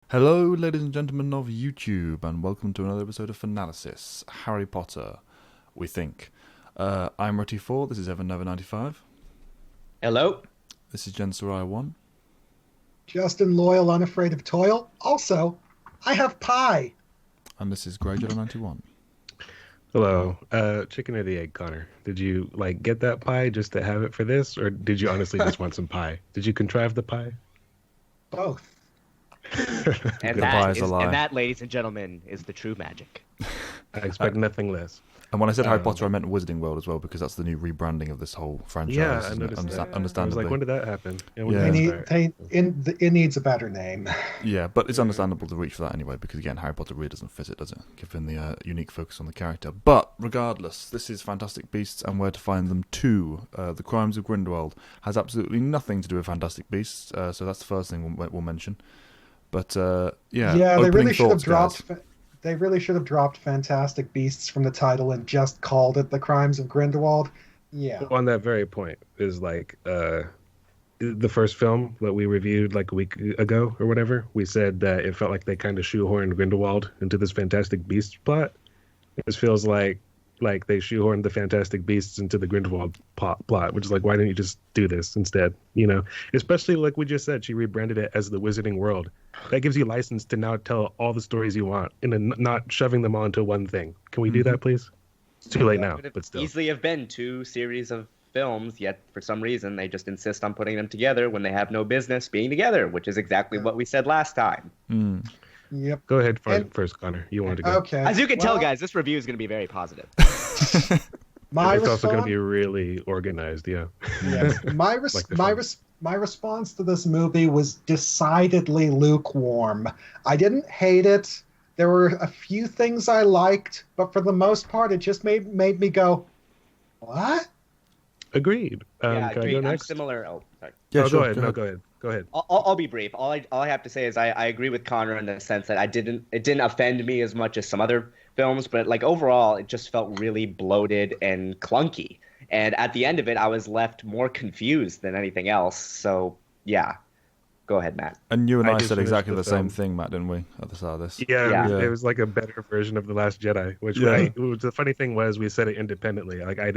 Hello, ladies and gentlemen of YouTube, and welcome to another episode of Fanalysis, Harry Potter, we think. I'm Rutty4, this is Evan95. Hello. This is Jen Soraya1. Justin Loyal, unafraid of toil. Also, I have pie. And this is Greyjoy91. Hello. Chicken or the egg, Connor? Did you, get that pie just to have it for this, or did you honestly just want some pie? Did you contrive the pie? Both. And that, ladies and gentlemen, is the true magic. I expect nothing less. And when I said Harry Potter, I meant Wizarding World as well, because that's the new rebranding of this whole franchise. Yeah, I noticed that. Understandably. I was like, when did that happen? It needs a better name. Yeah, but it's understandable to reach for that anyway, because again, Harry Potter really doesn't fit it, does it? Given the unique focus on the character. But regardless, this is Fantastic Beasts and Where to Find Them 2. The Crimes of Grindelwald has absolutely nothing to do with Fantastic Beasts, so that's the first thing we'll mention. But yeah, they really should have dropped. Guys. They really should have dropped Fantastic Beasts from the title and just called it The Crimes of Grindelwald. Yeah. On that very point is the first film that we reviewed like a week ago or whatever. We said that it felt like they kind of shoehorned Grindelwald into this Fantastic Beasts plot. This feels like they shoehorned the Fantastic Beasts into the Grindelwald plot, which is like, why didn't you just do this instead? You know, especially like we just said, she rebranded it as the Wizarding World. That gives you license to now tell all the stories you want and not shoving them all into one thing. Can we do that, please? It's too late now, but still. Easily have been two series of films, yet for some reason they just insist on putting them together when they have no business being together, which is exactly what we said last time. Yep. Go ahead first, Connor. You wanted to go. Okay. As you can tell, guys, this review is going to be very positive. It's also going to be really organized, yeah. Yes. My response to this movie was decidedly lukewarm. I didn't hate it. There were a few things I liked, but for the most part, it just made me go, "What?" Agreed. Can I go next? I'm similar. Oh, sorry. Yeah, go sure, ahead. No, go ahead. Go ahead. I'll be brief. All I have to say is I agree with Connor in the sense that it didn't offend me as much as some other films, but like overall, it just felt really bloated and clunky. And at the end of it, I was left more confused than anything else. So yeah, go ahead, Matt. And you and I just said exactly the finished same the thing, Matt, didn't we, at the start of this? Yeah. It was like a better version of The Last Jedi. Which the funny thing was, we said it independently. Like I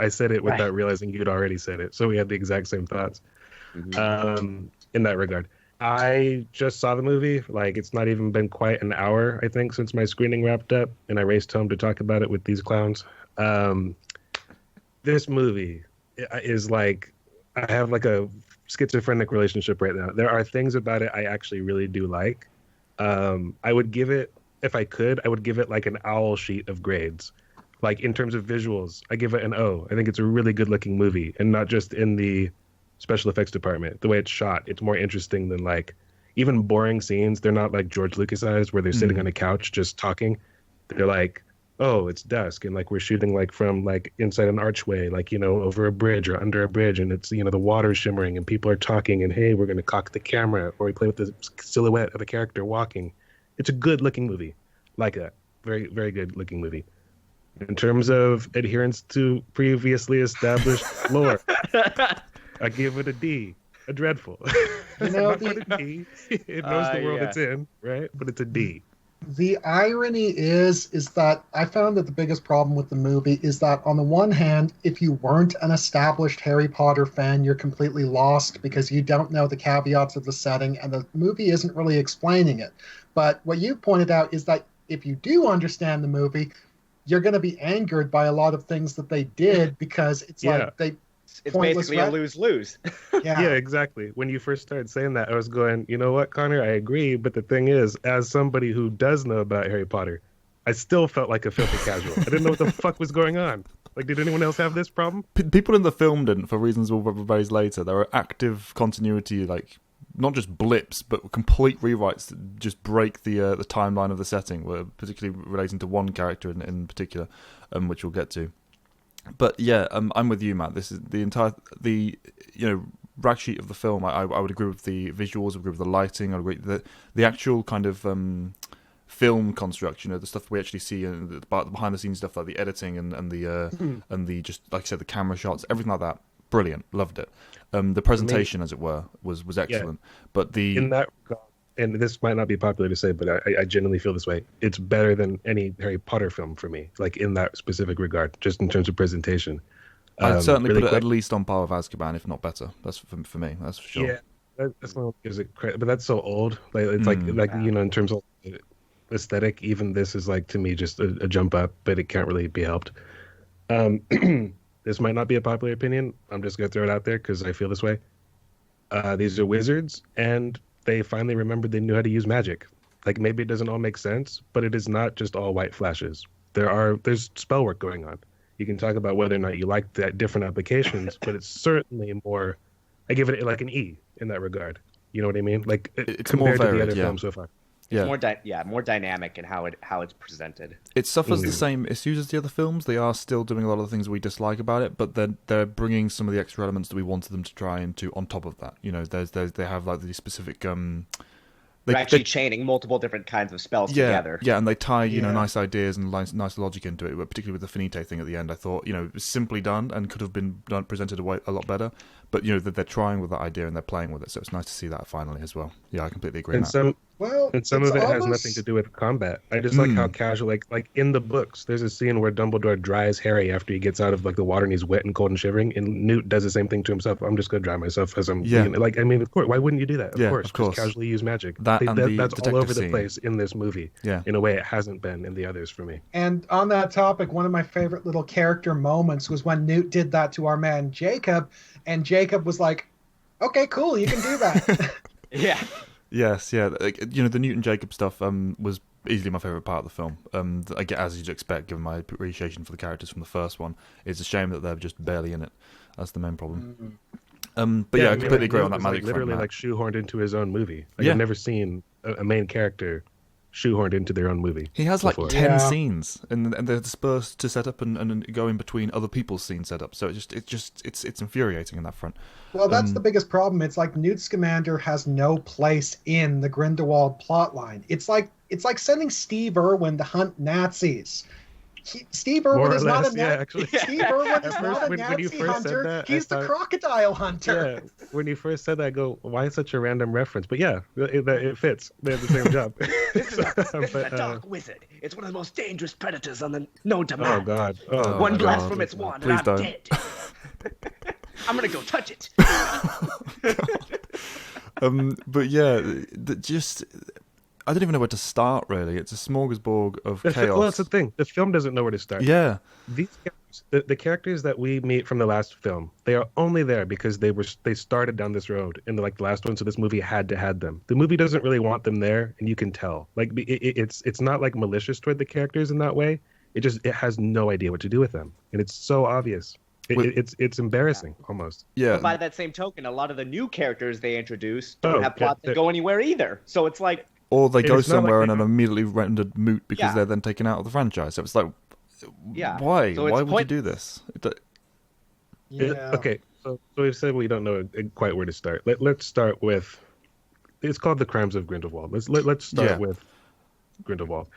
said it without realizing you'd already said it. So we had the exact same thoughts. In that regard. I just saw the movie. Like, it's not even been quite an hour, I think, since my screening wrapped up, and I raced home to talk about it with these clowns. This movie is like, I have like a schizophrenic relationship right now. There are things about it I actually really do like. I would give it, if I could, I would give it like an owl sheet of grades. Like, in terms of visuals, I give it an O. I think it's a really good looking movie, and not just in the special effects department. The way it's shot, it's more interesting than like even boring scenes. They're not like George Lucasized where they're sitting on a couch just talking. They're like, oh, it's dusk, and like we're shooting like from like inside an archway, like, you know, over a bridge or under a bridge, and it's, you know, the water's shimmering and people are talking, and hey, we're gonna cock the camera, or we play with the silhouette of a character walking. It's a good looking movie, like that. Very, very good looking movie. In terms of adherence to previously established lore, I give it a D, a dreadful. You know, Not quite a D. It knows the world it's in, right? But it's a D. The irony is that I found that the biggest problem with the movie is that, on the one hand, if you weren't an established Harry Potter fan, you're completely lost because you don't know the caveats of the setting, and the movie isn't really explaining it. But what you pointed out is that if you do understand the movie, you're going to be angered by a lot of things that they did, because it's it's basically a lose-lose. Yeah, exactly. When you first started saying that, I was going, you know what, Connor, I agree. But the thing is, as somebody who does know about Harry Potter, I still felt like a filthy casual. I didn't know what the fuck was going on. Like, did anyone else have this problem? People in the film didn't, for reasons we'll raise later. There were active continuity, like, not just blips, but complete rewrites that just break the timeline of the setting, particularly relating to one character in particular, which we'll get to. But yeah, I'm with you, Matt. This is the rag sheet of the film. I would agree with the visuals, I would agree with the lighting, I would agree with the actual kind of film construction, the stuff we actually see, and the behind the scenes stuff, like the editing and the just like I said, the camera shots, everything like that. Brilliant, loved it. The presentation, as it were, was excellent. Yeah. But in that regard, and this might not be popular to say, but I genuinely feel this way. It's better than any Harry Potter film for me, like in that specific regard, just in terms of presentation. I'd certainly really put it quick. at least on par with Azkaban, if not better. That's for me. That's for sure. Yeah, that's not is it, but that's so old. Like it's like Yeah. you know, in terms of aesthetic, even this is like to me just a jump up, but it can't really be helped. This might not be a popular opinion. I'm just gonna throw it out there because I feel this way. These are wizards, and they finally remembered they knew how to use magic. Like maybe it doesn't all make sense, but it is not just all white flashes. There's spell work going on. You can talk about whether or not you like that different applications, but it's certainly more. I give it like an E in that regard. You know what I mean? Like It's compared more to the varied, other yeah. films so far. Yeah. More dynamic in how it's presented. It suffers the same issues as the other films. They are still doing a lot of the things we dislike about it, but they're bringing some of the extra elements that we wanted them to try into on top of that. You know, they have like these specific They're actually chaining multiple different kinds of spells together. Yeah, and they tie, Yeah. nice ideas and nice logic into it, but particularly with the finite thing at the end. I thought, it was simply done and could have been presented a lot better, but, they're trying with that idea and they're playing with it, so it's nice to see that finally as well. Yeah, I completely agree And on that. some it's of it has almost- nothing to do with combat. I just like how casual, like in the books, there's a scene where Dumbledore dries Harry after he gets out of like the water and he's wet and cold and shivering, and Newt does the same thing to himself. I'm just gonna dry myself as I'm like. I mean, of course, why wouldn't you do that? Yeah, Of of course, course. just casually use magic. That and the that's all detective over the scene. place in this movie. Yeah. In a way, it hasn't been in the others for me. And on that topic, one of my favorite little character moments was when Newt did that to our man Jacob, and Jacob was like, "Okay, cool, you can do that." Yeah. Yes, yeah. Like, the Newton Jacob stuff was easily my favourite part of the film. I get, as you'd expect, given my appreciation for the characters from the first one. It's a shame that they're just barely in it. That's the main problem. But I completely agree on that Newt was, magic front, literally Matt. like shoehorned into his own movie. Like, Yeah. I've never seen a main character shoehorned into their own movie. He has like before. 10 Yeah. scenes, and they're dispersed to set up and go in between other people's scene setup. So it's infuriating in that front. Well, that's the biggest problem. It's like Newt Scamander has no place in the Grindelwald plotline. It's like sending Steve Irwin to hunt Nazis. Steve More Irwin or is not less, a yeah, Nazi. actually. Steve Irwin At is first, not a when you Nazi first said hunter. that, I He's the thought- crocodile hunter. Yeah, when you first said that, I go, why such a random reference? But yeah, it fits. They have the same job. This is a But, dark wizard. It's one of the most dangerous predators known to oh man. God! One my blast God. from its wand, Please and I'm don't. dead. I'm gonna go touch it. But yeah, I don't even know where to start. Really, it's a smorgasbord of chaos. Well, that's the thing. The film doesn't know where to start. Yeah, These characters, the characters that we meet from the last film, they are only there because they started down this road in the last one. So this movie had to have them. The movie doesn't really want them there, and you can tell. Like it's not like malicious toward the characters in that way. It has no idea what to do with them, and it's so obvious. It's embarrassing almost. yeah. But by that same token, a lot of the new characters they introduce Oh, don't have plots yeah, that go anywhere either. So it's like, Or they go It's not like somewhere they and then don't- immediately rendered moot because Yeah. they're then taken out of the franchise. So it's like, Yeah. why? So it's Why would you do this? Yeah. Okay, so we've said we don't know quite where to start. Let's start with. It's called The Crimes of Grindelwald. Let's start Yeah. with Grindelwald.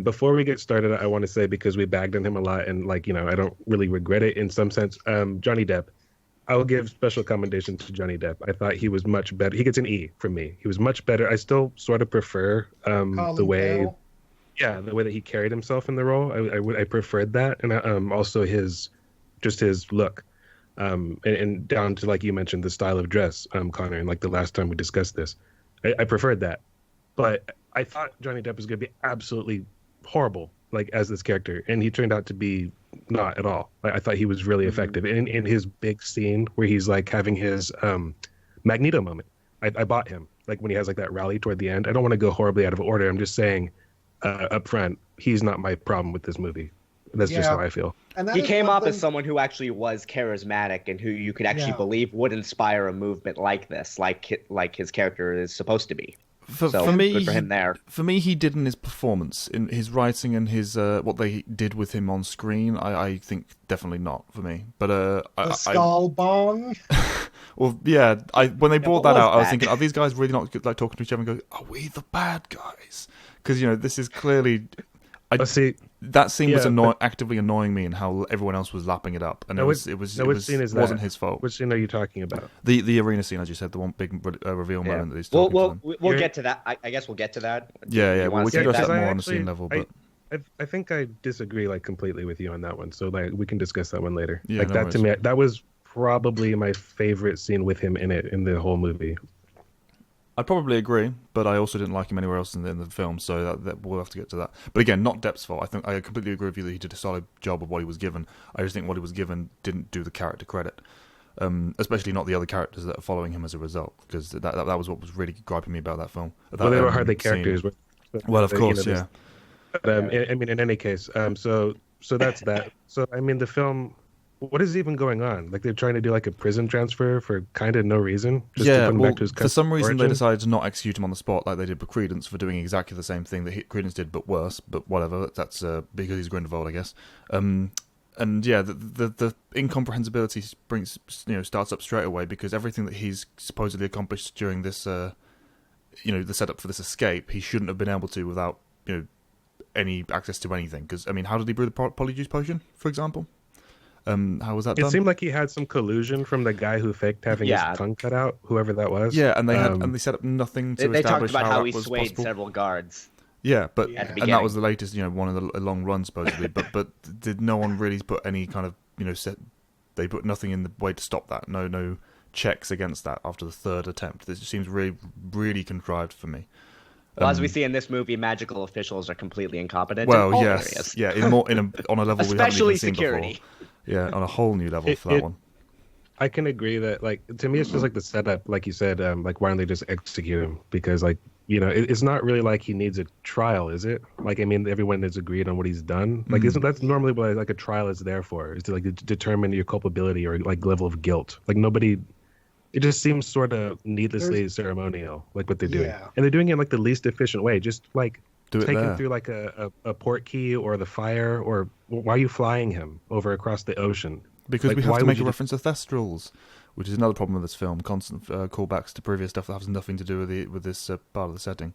Before we get started, I want to say, because we bagged on him a lot, and I don't really regret it in some sense. Johnny Depp, I will give special commendation to Johnny Depp. I thought he was much better. He gets an E from me. He was much better. I still sort of prefer the Colin way, Farrell. the way that he carried himself in the role. I preferred that, and also his look, and down to, like you mentioned, the style of dress, Connor, and the last time we discussed this, I preferred that. But I thought Johnny Depp was going to be absolutely horrible, as this character, and he turned out to be not at all. I thought he was really effective in his big scene where he's having his Magneto moment. I bought him when he has that rally toward the end. I don't want to go horribly out of order. I'm just saying up front, he's not my problem with this movie. That's just Yeah. how I feel. And that he is came off something- as someone who actually was charismatic and who you could actually Yeah. believe would inspire a movement like this, like his character is supposed to be. For So me, good for him there. For me, he did in his performance, in his writing, and his what they did with him on screen. I think definitely not for me. But The skull bong. well, yeah. When they brought what that was out, I was that? thinking, are these guys really not talking to each other and go, are we the bad guys? Because this is clearly. See, that scene was yeah, actively annoying me, and how everyone else was lapping it up, and it wasn't his fault. Which scene are you talking about? The arena scene, as you said, the one big reveal moment that he's talking to them. We'll get to that. I guess we'll get to that. Yeah. Well, we can discuss that more on the scene level, but I think I disagree like completely with you on that one. So like we can discuss that one later. Yeah, like no that worries. to me, that was probably my favorite scene with him in it in the whole movie. I'd probably agree, but I also didn't like him anywhere else in the film, so that we'll have to get to that. But again, not Depp's fault. I think I completely agree with you that he did a solid job of what he was given. I just think what he was given didn't do the character credit, especially not the other characters that are following him as a result, because that was what was really griping me about that film. Well, they were hardly characters. Well, of course, yeah. But, I mean, in any case, so that's that. So I mean, the film. What is even going on? Like they're trying to do like a prison transfer for kind of no reason. Just to put him back to his for some reason they origin. decided to not execute him on the spot like they did with Credence for doing exactly the same thing that Credence did, but worse. But whatever, that's because he's Grindelwald, I guess. And yeah, the incomprehensibility starts up straight away, because everything that he's supposedly accomplished during this, the setup for this escape, he shouldn't have been able to without any access to anything. Because I mean, how did he brew the polyjuice potion, for example? How was that done? It seemed like he had some collusion from the guy who faked having his tongue cut out, whoever that was. Yeah, and they set up nothing to they talked establish about how he was swayed possible. several guards. Yeah, but At the and beginning. that was the latest, one of the long runs supposedly. but did no one really put any kind of set? They put nothing in the way to stop that. No checks against that after the third attempt. This seems really, really contrived for me. Well, as we see in this movie, magical officials are completely incompetent. Well, in all yes, areas. yeah, on a level we haven't Especially even seen security. before. Yeah, on a whole new level for that one. I can agree that, like, to me, it's just like the setup, like you said, like, why don't they just execute him? Because, like, it's not really like he needs a trial, is it? Like, I mean, everyone has agreed on what he's done. Like, that's normally what like a trial is there for, is to like determine your culpability or like level of guilt. Like nobody. It just seems sort of needlessly ceremonial, like what they're doing, and they're doing it in like the least efficient way. Just like take him through like a port key or the fire, or why are you flying him over across the ocean? Because like, we have to make a reference to Thestrals, which is another problem with this film. Constant callbacks to previous stuff that has nothing to do with this part of the setting.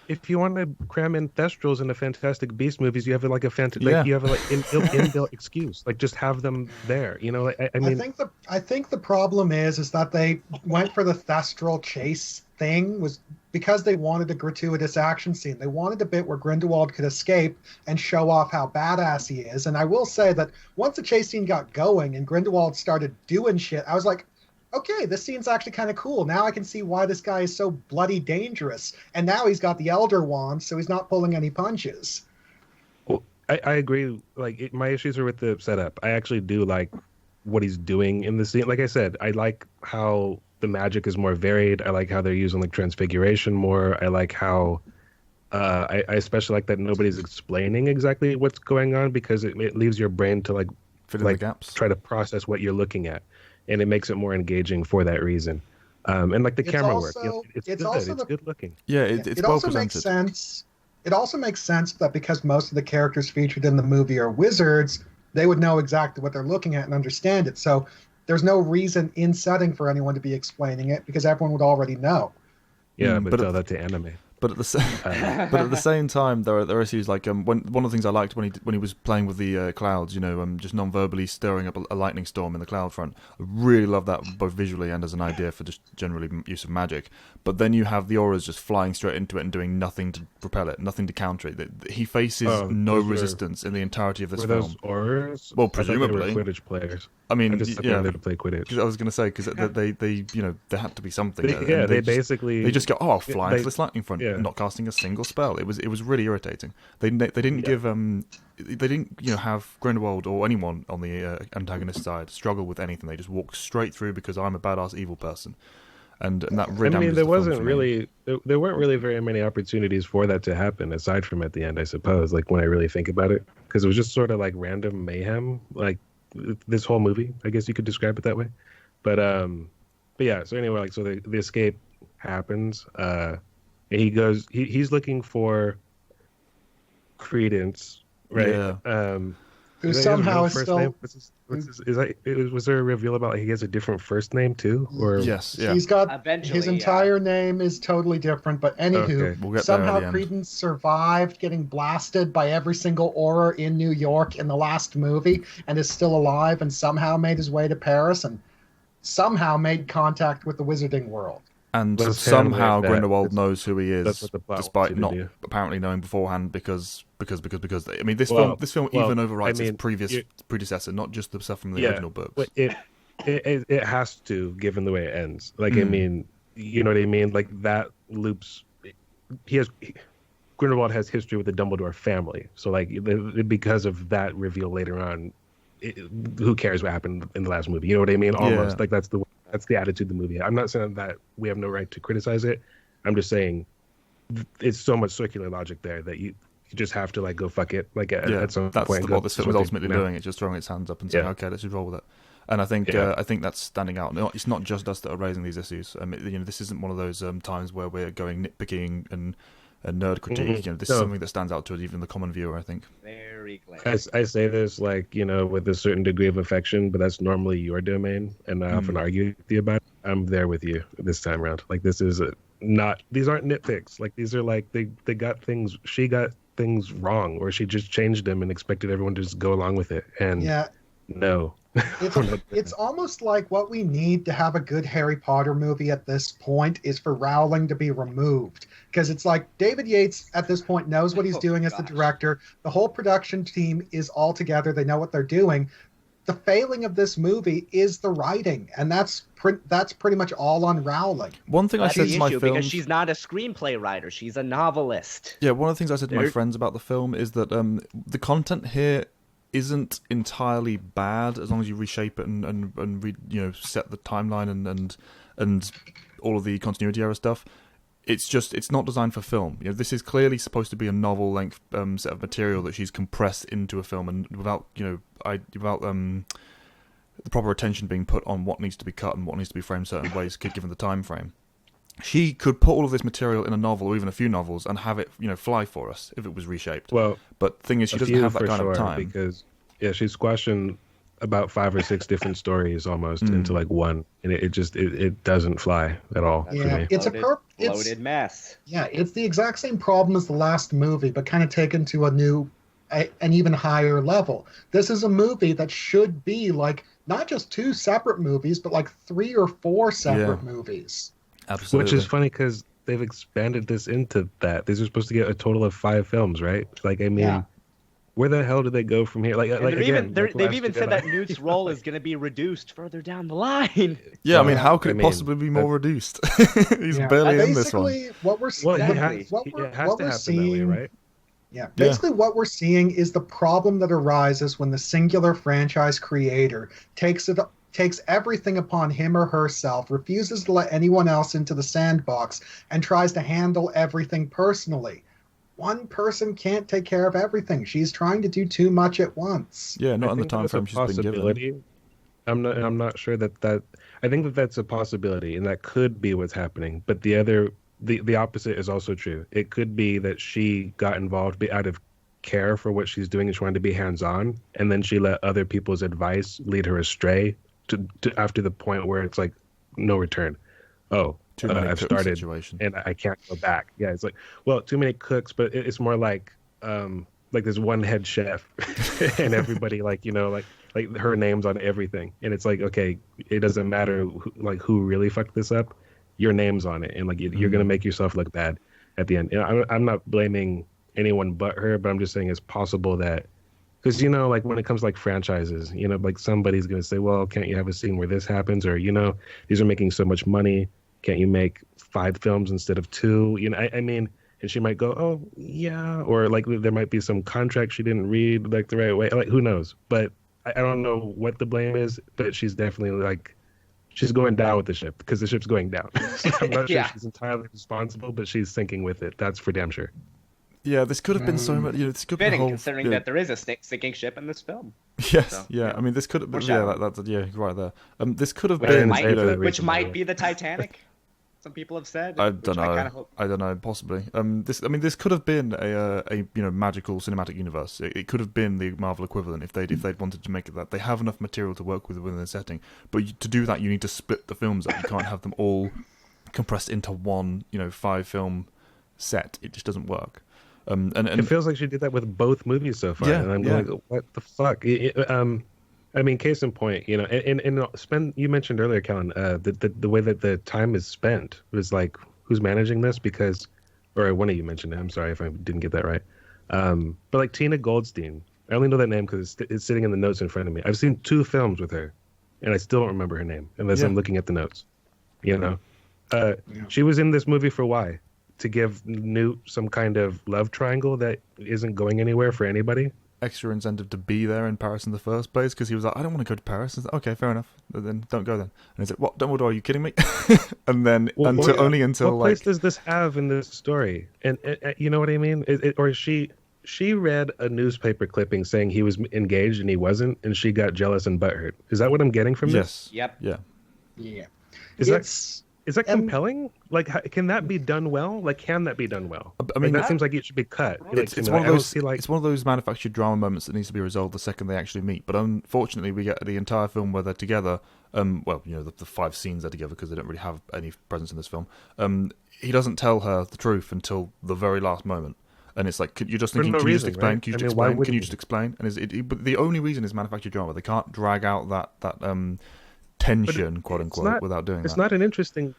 If you want to cram in Thestrals in the Fantastic Beast movies, you have like you have like inbuilt excuse. Like just have them there. I mean, I think the problem is that they went for the Thestral chase thing was because they wanted a gratuitous action scene. They wanted a bit where Grindelwald could escape and show off how badass he is. And I will say that once the chase scene got going and Grindelwald started doing shit, I was like, okay, this scene's actually kind of cool. Now I can see why this guy is so bloody dangerous. And now he's got the Elder Wand, so he's not pulling any punches. Well, I agree. Like, my issues are with the setup. I actually do like what he's doing in the scene. Like I said, I like how the magic is more varied. I like how they're using, like, transfiguration more. I like how... I especially like that nobody's explaining exactly what's going on, because it leaves your brain to, like, fill in the gaps. Try to process what you're looking at. And it makes it more engaging for that reason. And like the camera work, it's good looking. Yeah, it's well presented. It also makes sense that because most of the characters featured in the movie are wizards, they would know exactly what they're looking at and understand it. So there's no reason in setting for anyone to be explaining it, because everyone would already know. Yeah, but tell that to anime. But at the same time, there are issues like one of the things I liked when he was playing with the clouds, just non-verbally stirring up a lightning storm in the cloud front. I really love that, both visually and as an idea for just generally use of magic. But then you have the auras just flying straight into it and doing nothing to propel it, nothing to counter it. He faces no resistance in the in the film. Those auras? Well, presumably. They were Quidditch players. I mean, I just there to play Quidditch. I was going to say, because there had to be something. They just go, I'll fly into this lightning front. Yeah. Not casting a single spell. It was really irritating. They didn't give they didn't have Grindelwald or anyone on the antagonist side struggle with anything. They just walked straight through because I'm a badass evil person, and that really. I mean, there weren't really very many opportunities for that to happen aside from at the end, I suppose. Like when I really think about it, because it was just sort of like random mayhem, like this whole movie. I guess you could describe it that way, but yeah. So anyway, like so the escape happens. He goes. He's looking for Credence, right? Yeah. who Is that his somehow real is first still. name? Was there a reveal about like he has a different first name too? Or Yes, yeah. He's got Eventually, his entire name is totally different, but anywho, Okay. We'll get there somehow at the end. Credence survived getting blasted by every single aura in New York in the last movie and is still alive and somehow made his way to Paris and somehow made contact with the wizarding world. And Let's somehow handle that. Grindelwald knows who he That's is, what the plot despite wants you not to do. apparently knowing beforehand. Because I mean, this Well, film well, even overwrites I mean, its previous predecessor, not just the stuff from the Yeah, original books. but it has to, given the way it ends. Like, I Mm. mean, you know what I mean? Like, that loops. Grindelwald has history with the Dumbledore family. So, like, because of that reveal later on, who cares what happened in the last movie? You know what I mean? Almost. Yeah. Like, that's the attitude of the movie. I'm not saying that we have no right to criticize it. I'm just saying it's so much circular logic there that you just have to, like, go fuck it. Like, at some that's point. what this film is ultimately doing. doing. It's just throwing its hands up and saying, Yeah. "Okay, let's just roll with it." And I think that's standing out. It's not just us that are raising these issues. This isn't one of those times where we're going nitpicking and nerd critique. Mhm. This is something that stands out to even the common viewer, I think. Very glad. I say this, like, with a certain degree of affection, but that's normally your domain, and I often argue with you about it. I'm there with you this time around. Like, this is these aren't nitpicks. Like, these are like she got things wrong, or she just changed them and expected everyone to just go along with it. And no. It's almost like what we need to have a good Harry Potter movie at this point is for Rowling to be removed. Because it's like David Yates at this point knows what he's doing as the director. The whole production team is all together. They know what they're doing. The failing of this movie is the writing. And that's pretty much all on Rowling. One thing That's I said the to my issue, films, because she's not a screenplay writer. She's a novelist. yeah, one of the things I said to my There- friends about the film is that the content here isn't entirely bad as long as you reshape it and set the timeline and all of the continuity error stuff. It's not designed for film. This is clearly supposed to be a novel length set of material that she's compressed into a film, and without the proper attention being put on what needs to be cut and what needs to be framed certain ways, given the time frame. She could put all of this material in a novel or even a few novels and have it, fly for us if it was reshaped. Well, but the thing is, she a doesn't few have that for kind sure, of time. because she's squashing about 5 or 6 different stories almost into like one, and it doesn't fly at all for me. It's bloated mess. Yeah, it's the exact same problem as the last movie, but kind of taken to an even higher level. This is a movie that should be like not just 2 separate movies, but like 3 or 4 separate movies. Absolutely. Which is funny because they've expanded this into that. These are supposed to get a total of 5 films, right? Like, I mean, where the hell do they go from here? They've even said that Newt's role is going to be reduced further down the line. Yeah, I mean, how could it possibly be more reduced? He's barely in this one. Basically, what we're seeing, it has to happen that way, right? Yeah, basically what we're seeing is the problem that arises when the singular franchise creator takes everything upon him or herself, refuses to let anyone else into the sandbox, and tries to handle everything personally. One person can't take care of everything. She's trying to do too much at once. Yeah, not in the time frame she's been given. I'm not sure that I think that's a possibility, and that could be what's happening. But the opposite is also true. It could be that she got involved out of care for what she's doing and trying to be hands-on, and then she let other people's advice lead her astray to after the point where it's like no return. I've started situation. And I can't go back. Yeah, it's like, well, too many cooks, but it's more like there's one head chef and everybody like her name's on everything, and it's like, okay, it doesn't matter who really fucked this up, your name's on it, and like you're gonna make yourself look bad at the end. I'm not blaming anyone but her, but I'm just saying it's possible that, because like when it comes to like franchises, like somebody's gonna say, well, can't you have a scene where this happens, or these are making so much money, can't you make 5 films instead of 2? I mean, and she might go, oh yeah, or like there might be some contract she didn't read like the right way, like who knows. But I don't know what the blame is, but she's definitely she's going down with the ship, because the ship's going down. So I'm not sure she's entirely responsible, but she's sinking with it. That's for damn sure. Yeah, this could have been so much. This could be considering that there is a sinking ship in this film. Yes, so, yeah. I mean, this could have been. Yeah, that's right there. This could have been, which might be the Titanic. some people have said. I don't know. I kind of hope. I don't know. Possibly. This could have been a magical cinematic universe. It could have been the Marvel equivalent if they'd wanted to make it that. They have enough material to work with within the setting, but to do that, you need to split the films up. You can't have them all compressed into one, 5-film set. It just doesn't work. And it feels like she did that with both movies so far, and I'm going, what the fuck? Case in point, you mentioned earlier, Kellen, the way that the time is spent was like, who's managing this? Because, or one of you mentioned it. I'm sorry if I didn't get that right. But like Tina Goldstein, I only know that name because it's sitting in the notes in front of me. I've seen 2 films with her, and I still don't remember her name unless I'm looking at the notes. She was in this movie for why? To give Newt some kind of love triangle that isn't going anywhere for anybody. Extra incentive to be there in Paris in the first place, because he was like, I don't want to go to Paris. I was like, okay, fair enough. Then don't go then. And he's like, what? Dumbledore, are you kidding me? And then only until what place does this have in this story? And you know what I mean? Or she read a newspaper clipping saying he was engaged and he wasn't, and she got jealous and butthurt. Is that what I'm getting from this? Yep. Yeah. Is that compelling? Like, can that be done well? Like, can that be done well? I mean, that seems like it should be cut. It's one of those manufactured drama moments that needs to be resolved the second they actually meet. But unfortunately, we get the entire film where they're together. The 5 scenes they're together because they don't really have any presence in this film. He doesn't tell her the truth until the very last moment. And it's like, you're just thinking, can you just explain? Right? Can you just explain? And but the only reason is manufactured drama. They can't drag out that tension, quote unquote, without doing that. It's not an interesting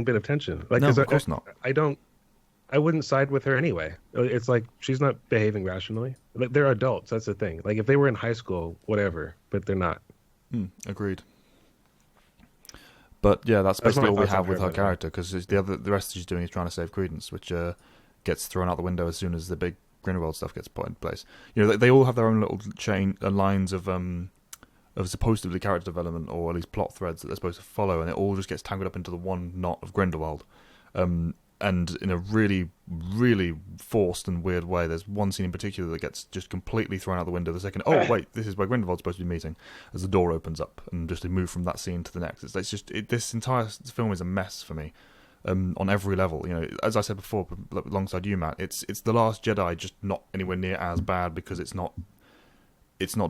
bit of tension. Like, no, of course not. I wouldn't side with her anyway. It's like she's not behaving rationally. Like, they're adults. That's the thing. Like, if they were in high school, whatever, but they're not. Agreed. But yeah, that's basically all we have with her character, because the rest she's doing is trying to save Credence, which gets thrown out the window as soon as the big Grindelwald stuff gets put in place. They all have their own little chain lines of supposedly character development, or at least plot threads that they're supposed to follow, and it all just gets tangled up into the one knot of Grindelwald. And in a really, really forced and weird way. There's one scene in particular that gets just completely thrown out the window the second, wait, this is where Grindelwald's supposed to be meeting, as the door opens up, and just to move from that scene to the next. This entire film is a mess for me. On every level, as I said before, alongside you, Matt, it's The Last Jedi, just not anywhere near as bad because it's not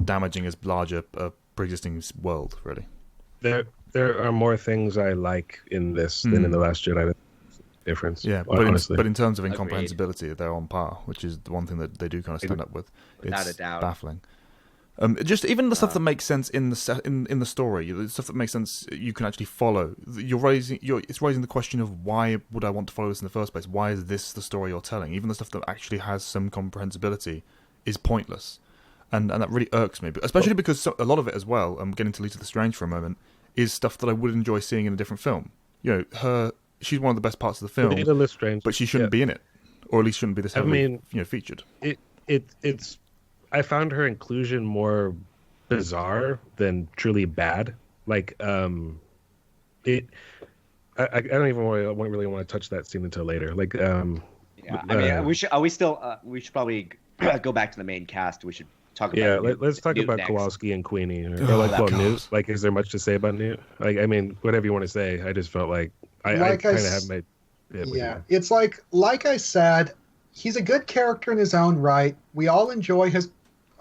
damaging as large a pre-existing world, really. There are more things I like in this than in The Last Jedi. Difference, yeah, but in terms of incomprehensibility, they're on par, which is the one thing that they do kind of stand up with. Without a doubt, baffling. Just even the stuff that makes sense in the story, the stuff that makes sense you can actually follow. It's raising the question of, why would I want to follow this in the first place? Why is this the story you're telling? Even the stuff that actually has some comprehensibility is pointless, and that really irks me. But especially because a lot of it as well, I'm getting to Lestrange for a moment, is stuff that I would enjoy seeing in a different film. She's one of the best parts of the film, but she shouldn't be in it, or at least shouldn't be this heavily featured. It's. I found her inclusion more bizarre than truly bad. Like, I don't even really want to touch that scene until later. Like, we should probably go back to the main cast. We should talk about. Yeah, let's talk about Kowalski and Queenie, or Newt. Like, is there much to say about Newt? Like, I mean, whatever you want to say. I just felt like I kind of have my. It's like I said, he's a good character in his own right. We all enjoy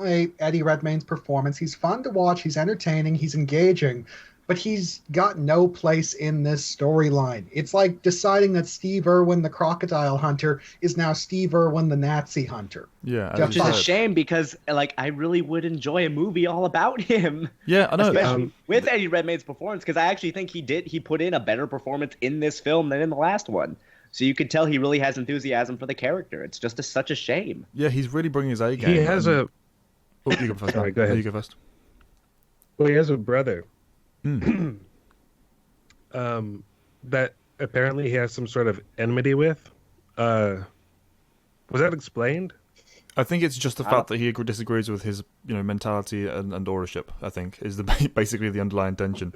Eddie Redmayne's performance. He's fun to watch. He's entertaining. He's engaging. But he's got no place in this storyline. It's like deciding that Steve Irwin, the crocodile hunter, is now Steve Irwin, the Nazi hunter. Yeah, which is a shame, because I really would enjoy a movie all about him. Yeah, I know. Especially with Eddie Redmayne's performance, because I actually think he put in a better performance in this film than in the last one. So you could tell he really has enthusiasm for the character. It's just such a shame. Yeah, he's really bringing his A game. He has a. Oh, you go first. Sorry, go ahead. You go first. Well, he has a brother. That apparently he has some sort of enmity with. Was that explained? I think it's just the fact that he disagrees with his, mentality and ownership. I think is basically the underlying tension.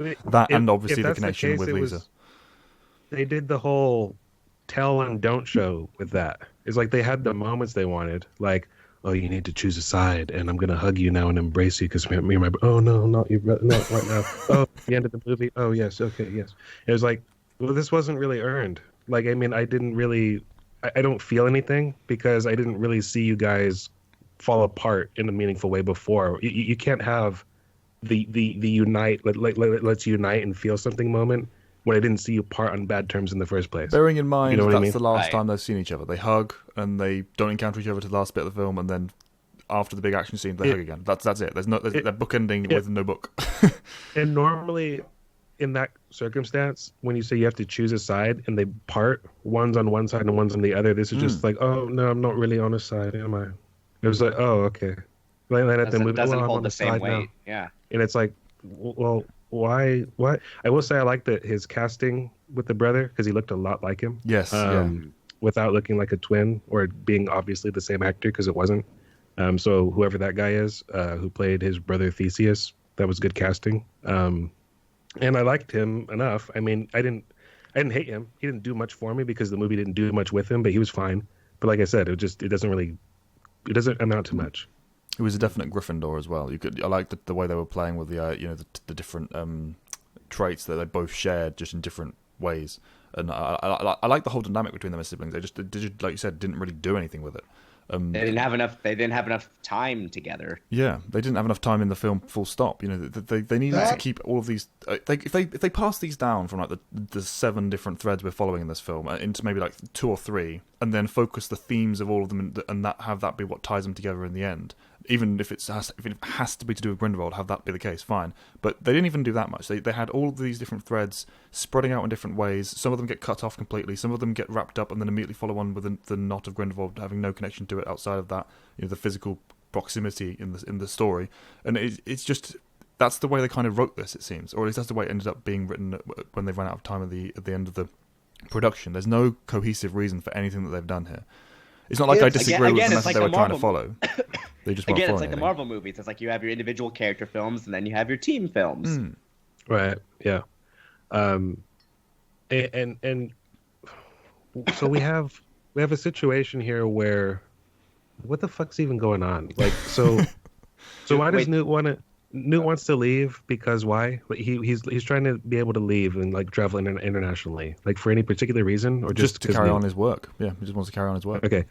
And obviously the connection with Lisa. They did the whole tell and don't show with that. It's like they had the moments they wanted, like, oh, you need to choose a side, and I'm gonna hug you now and embrace you because me and my. Oh no, not you, not right now. Oh, the end of the movie. Oh yes, okay, yes. It was like Well, this wasn't really earned. Like, I mean, I didn't really, I don't feel anything because I didn't really see you guys fall apart in a meaningful way before. You can't have the unite, let's unite and feel something moment when I didn't see you part on bad terms in the first place. Bearing in mind You know what I that's mean? the last Right. time they've seen each other. They hug and they don't encounter each other to the last bit of the film, and then after the big action scene, they hug again. That's it. They're bookending with no book. And normally, in that circumstance, when you say you have to choose a side and they part, one's on one side and one's on the other, this is just like, oh no, I'm not really on a side, am I? It was like, oh, okay. Doesn't hold the same weight. now. Yeah. And it's like, well, why? What? I will say I like that his casting with the brother because he looked a lot like him. Yes. Without looking like a twin or being obviously the same actor because it wasn't. So whoever that guy is, who played his brother Theseus, that was good casting. And I liked him enough. I mean, I didn't hate him. He didn't do much for me because the movie didn't do much with him, but he was fine. But like I said, it doesn't amount to much. It was a definite Gryffindor as well. I liked the way they were playing with the the different traits that they both shared, just in different ways. And I like the whole dynamic between them as siblings. They just, like you said, didn't really do anything with it. They didn't have enough time together. Yeah, they didn't have enough time in the film. Full stop. You know, they needed to keep all of these. If they pass these down from like the 7 different threads we're following in this film into maybe like 2 or 3, and then focus the themes of all of them and have that be what ties them together in the end. Even if it has to be to do with Grindelwald, have that be the case, fine. But they didn't even do that much. They had all of these different threads spreading out in different ways. Some of them get cut off completely. Some of them get wrapped up and then immediately follow on with the knot of Grindelwald having no connection to it outside of that, the physical proximity in the story. And it's just that's the way they kind of wrote this, it seems, or at least that's the way it ended up being written when they ran out of time at the end of the production. There's no cohesive reason for anything that they've done here. It's not like I disagree with the method they were trying to follow. They just again, it's like the Marvel movies. It's like you have your individual character films, and then you have your team films. Right. Yeah. And so we have a situation here where what the fuck's even going on? Like, so why does Newt wants to leave because why? Like, he's trying to be able to leave and like travel internationally, like for any particular reason or just to carry on his work. Yeah, he just wants to carry on his work. Okay,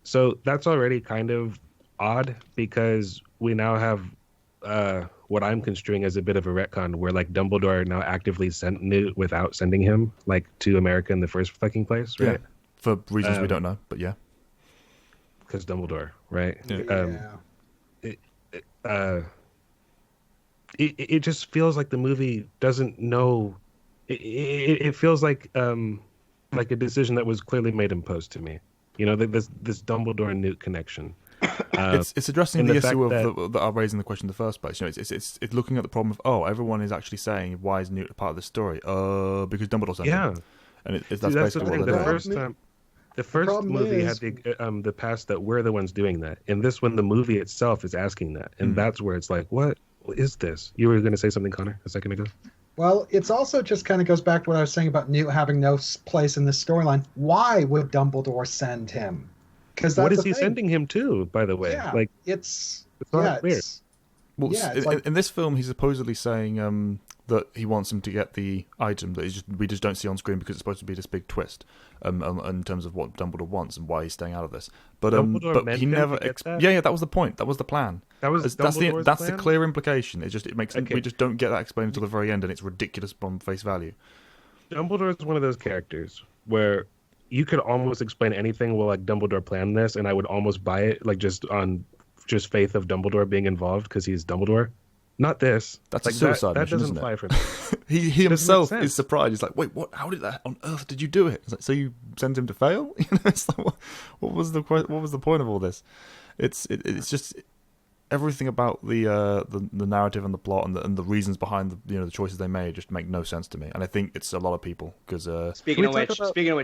so that's already kind of odd because we now have what I'm construing as a bit of a retcon where like Dumbledore now actively sent Newt without sending him like to America in the first fucking place, right? Yeah, for reasons we don't know, but yeah, because Dumbledore, right? It just feels like the movie doesn't know. It feels like a decision that was clearly made in post to me. This Dumbledore and Newt connection. It's addressing the issue that are raising the question in the first place. It's looking at the problem of everyone is actually saying why is Newt a part of this story? Because Dumbledore sent him. And that's basically what they're doing. The first movie had the past that we're the ones doing that, and this one the movie itself is asking that, and that's where it's like, what is this? You were going to say something, Connor, a second ago? Well, it's also just kind of goes back to what I was saying about Newt having no place in this storyline. Why would Dumbledore send him? Because what is he sending him to, by the way? Yeah, like it's not clear. Well, in this film, he's supposedly saying that he wants him to get the item that we just don't see on screen because it's supposed to be this big twist in terms of what Dumbledore wants and why he's staying out of this. But he never. Yeah, that was the point. That was the plan. That's the clear implication. It makes we just don't get that explained until the very end, and it's ridiculous on face value. Dumbledore is one of those characters where you could almost explain anything. Well, like Dumbledore planned this, and I would almost buy it, like just on faith of Dumbledore being involved because he's Dumbledore. Not this. That's like a suicide that mission, doesn't isn't fly it? for me. he himself is surprised. He's like, "Wait, what? How did that on earth did you do it?" It's like, so you sent him to fail? It's like, what was the point of all this? It's just everything about the narrative and the plot and the reasons behind the choices they made just make no sense to me. And I think it's a lot of people because speaking of which,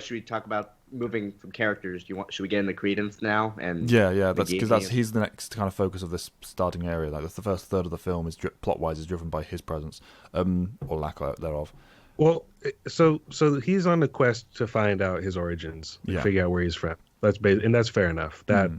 should we talk about moving from characters? Should we get into Credence now? And yeah, that's because he's the next kind of focus of this starting area. Like the first third of the film is plot wise is driven by his presence, or lack thereof. Well, so he's on the quest to find out his origins, figure out where he's from. And that's fair enough. That.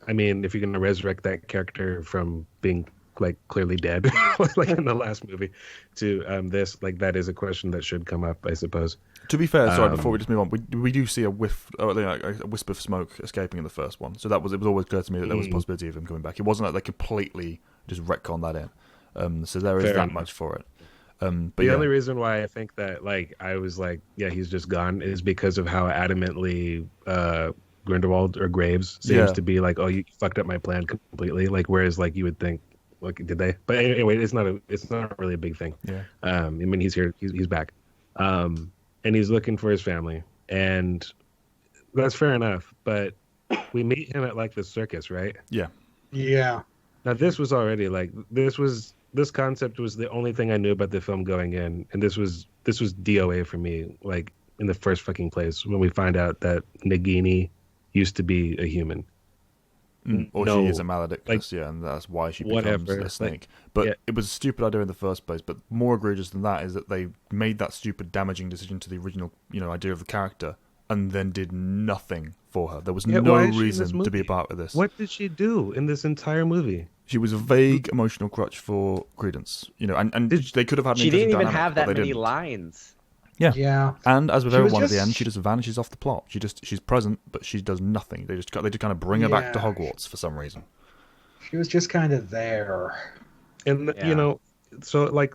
I mean, if you're going to resurrect that character from being like clearly dead, like in the last movie, to this, like that is a question that should come up, I suppose. To be fair, sorry, before we just move on, we do see a whiff, a wisp of smoke escaping in the first one. So it was always clear to me that there was a possibility of him coming back. It wasn't like they completely just retconned that in. So there is Fair that enough. much for it. But The only reason why I think that I was he's just gone is because of how adamantly Grindelwald or Graves seems to be like, oh, you fucked up my plan completely. Whereas you would think, did they? But anyway, it's not really a big thing. Yeah. I mean, he's here, he's back, and he's looking for his family, and that's fair enough. But we meet him at the circus, right? Yeah. Yeah. Now this was already this concept was the only thing I knew about the film going in, and this was DOA for me, in the first fucking place when we find out that Nagini used to be a human. Or she is a maledictus, and that's why she becomes a snake. But it was a stupid idea in the first place. But more egregious than that is that they made that stupid, damaging decision to the original, idea of the character, and then did nothing for her. There was no reason to be a part of this. What did she do in this entire movie? She was a vague emotional crutch for Credence, and they could have had. She didn't even have that many lines. Yeah. Yeah. And as with everyone at the end, she just vanishes off the plot. She's present, but she does nothing. They just kind of bring her back to Hogwarts for some reason. She was just kind of there. And so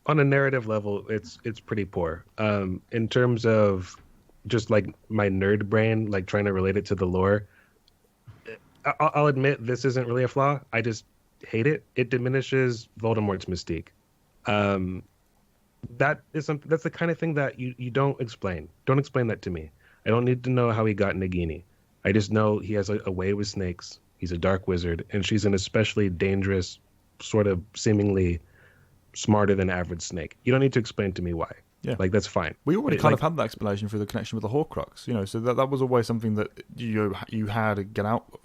on a narrative level, it's pretty poor. In terms of just my nerd brain, trying to relate it to the lore, I'll admit this isn't really a flaw. I just hate it. It diminishes Voldemort's mystique. That's the kind of thing that you don't explain. Don't explain that to me. I don't need to know how he got Nagini. I just know he has a way with snakes. He's a dark wizard, and she's an especially dangerous, sort of seemingly smarter than average snake. You don't need to explain to me why. Yeah, that's fine. We already kind of had that explanation through the connection with the Horcrux, so that was always something that you had to get out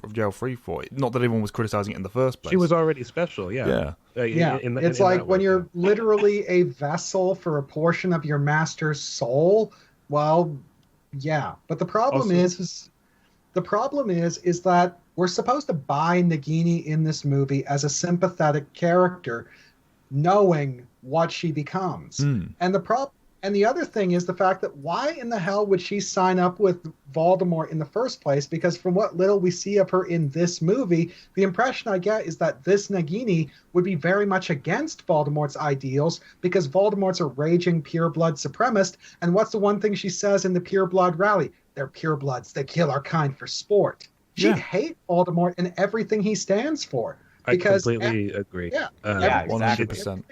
of jail free for. Not that everyone was criticizing it in the first place. She was already special, yeah. It's when you're literally a vessel for a portion of your master's soul. Well, yeah, but the problem is that we're supposed to buy Nagini in this movie as a sympathetic character, knowing what she becomes. And the other thing is the fact that why in the hell would she sign up with Voldemort in the first place? Because from what little we see of her in this movie, the impression I get is that this Nagini would be very much against Voldemort's ideals because Voldemort's a raging pureblood supremacist. And what's the one thing she says in the pureblood rally? They're purebloods. They kill our kind for sport. She'd hate Voldemort and everything he stands for. Because I completely agree. Yeah, 100%.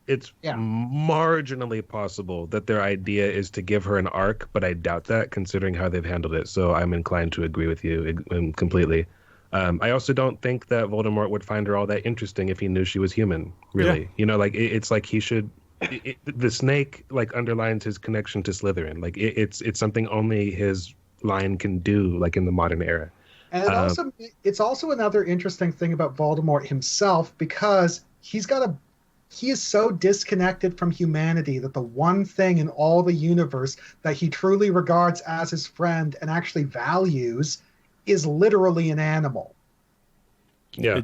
It's marginally possible that their idea is to give her an arc, but I doubt that considering how they've handled it. So I'm inclined to agree with you completely. I also don't think that Voldemort would find her all that interesting if he knew she was human, really. Yeah. It's like he should... the snake underlines his connection to Slytherin. It's something only his line can do in the modern era. And it's also another interesting thing about Voldemort himself because he is so disconnected from humanity that the one thing in all the universe that he truly regards as his friend and actually values is literally an animal. Yeah,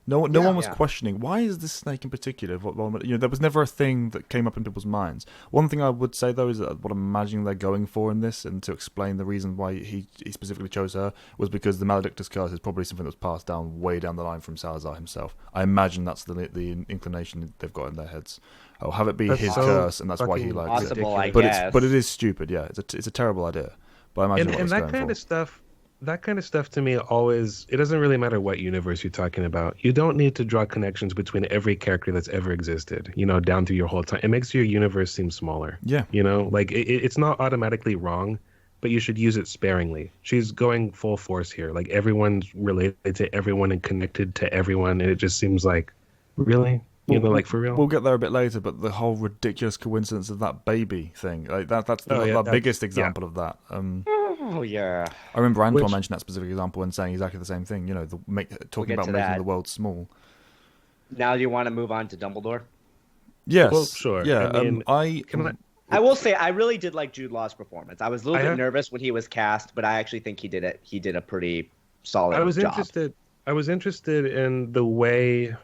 no one was questioning why is this snake in particular. There was never a thing that came up in people's minds. One thing I would say though is that what I'm imagining they're going for in this, and to explain the reason why he specifically chose her, was because the Maledictus curse is probably something that's passed down way down the line from Salazar himself. I imagine that's the inclination they've got in their heads. Oh, have it be his curse, and that's why he likes it. But it is stupid. Yeah, it's a terrible idea. But I imagine and that kind of stuff. That kind of stuff to me always, it doesn't really matter what universe you're talking about. You don't need to draw connections between every character that's ever existed, down through your whole time. It makes your universe seem smaller. Yeah. It's not automatically wrong, but you should use it sparingly. She's going full force here. Everyone's related to everyone and connected to everyone. And it just seems really? For real? We'll get there a bit later, but the whole ridiculous coincidence of that baby thing, that's the biggest example of that. Oh, yeah. I remember Anton mentioned that specific example and saying exactly the same thing, talking about making the world small. Now you want to move on to Dumbledore? Yes. Well, sure. Yeah. I will say I really did like Jude Law's performance. I was a little bit nervous when he was cast, but I actually think he did a pretty solid job. I was interested in the way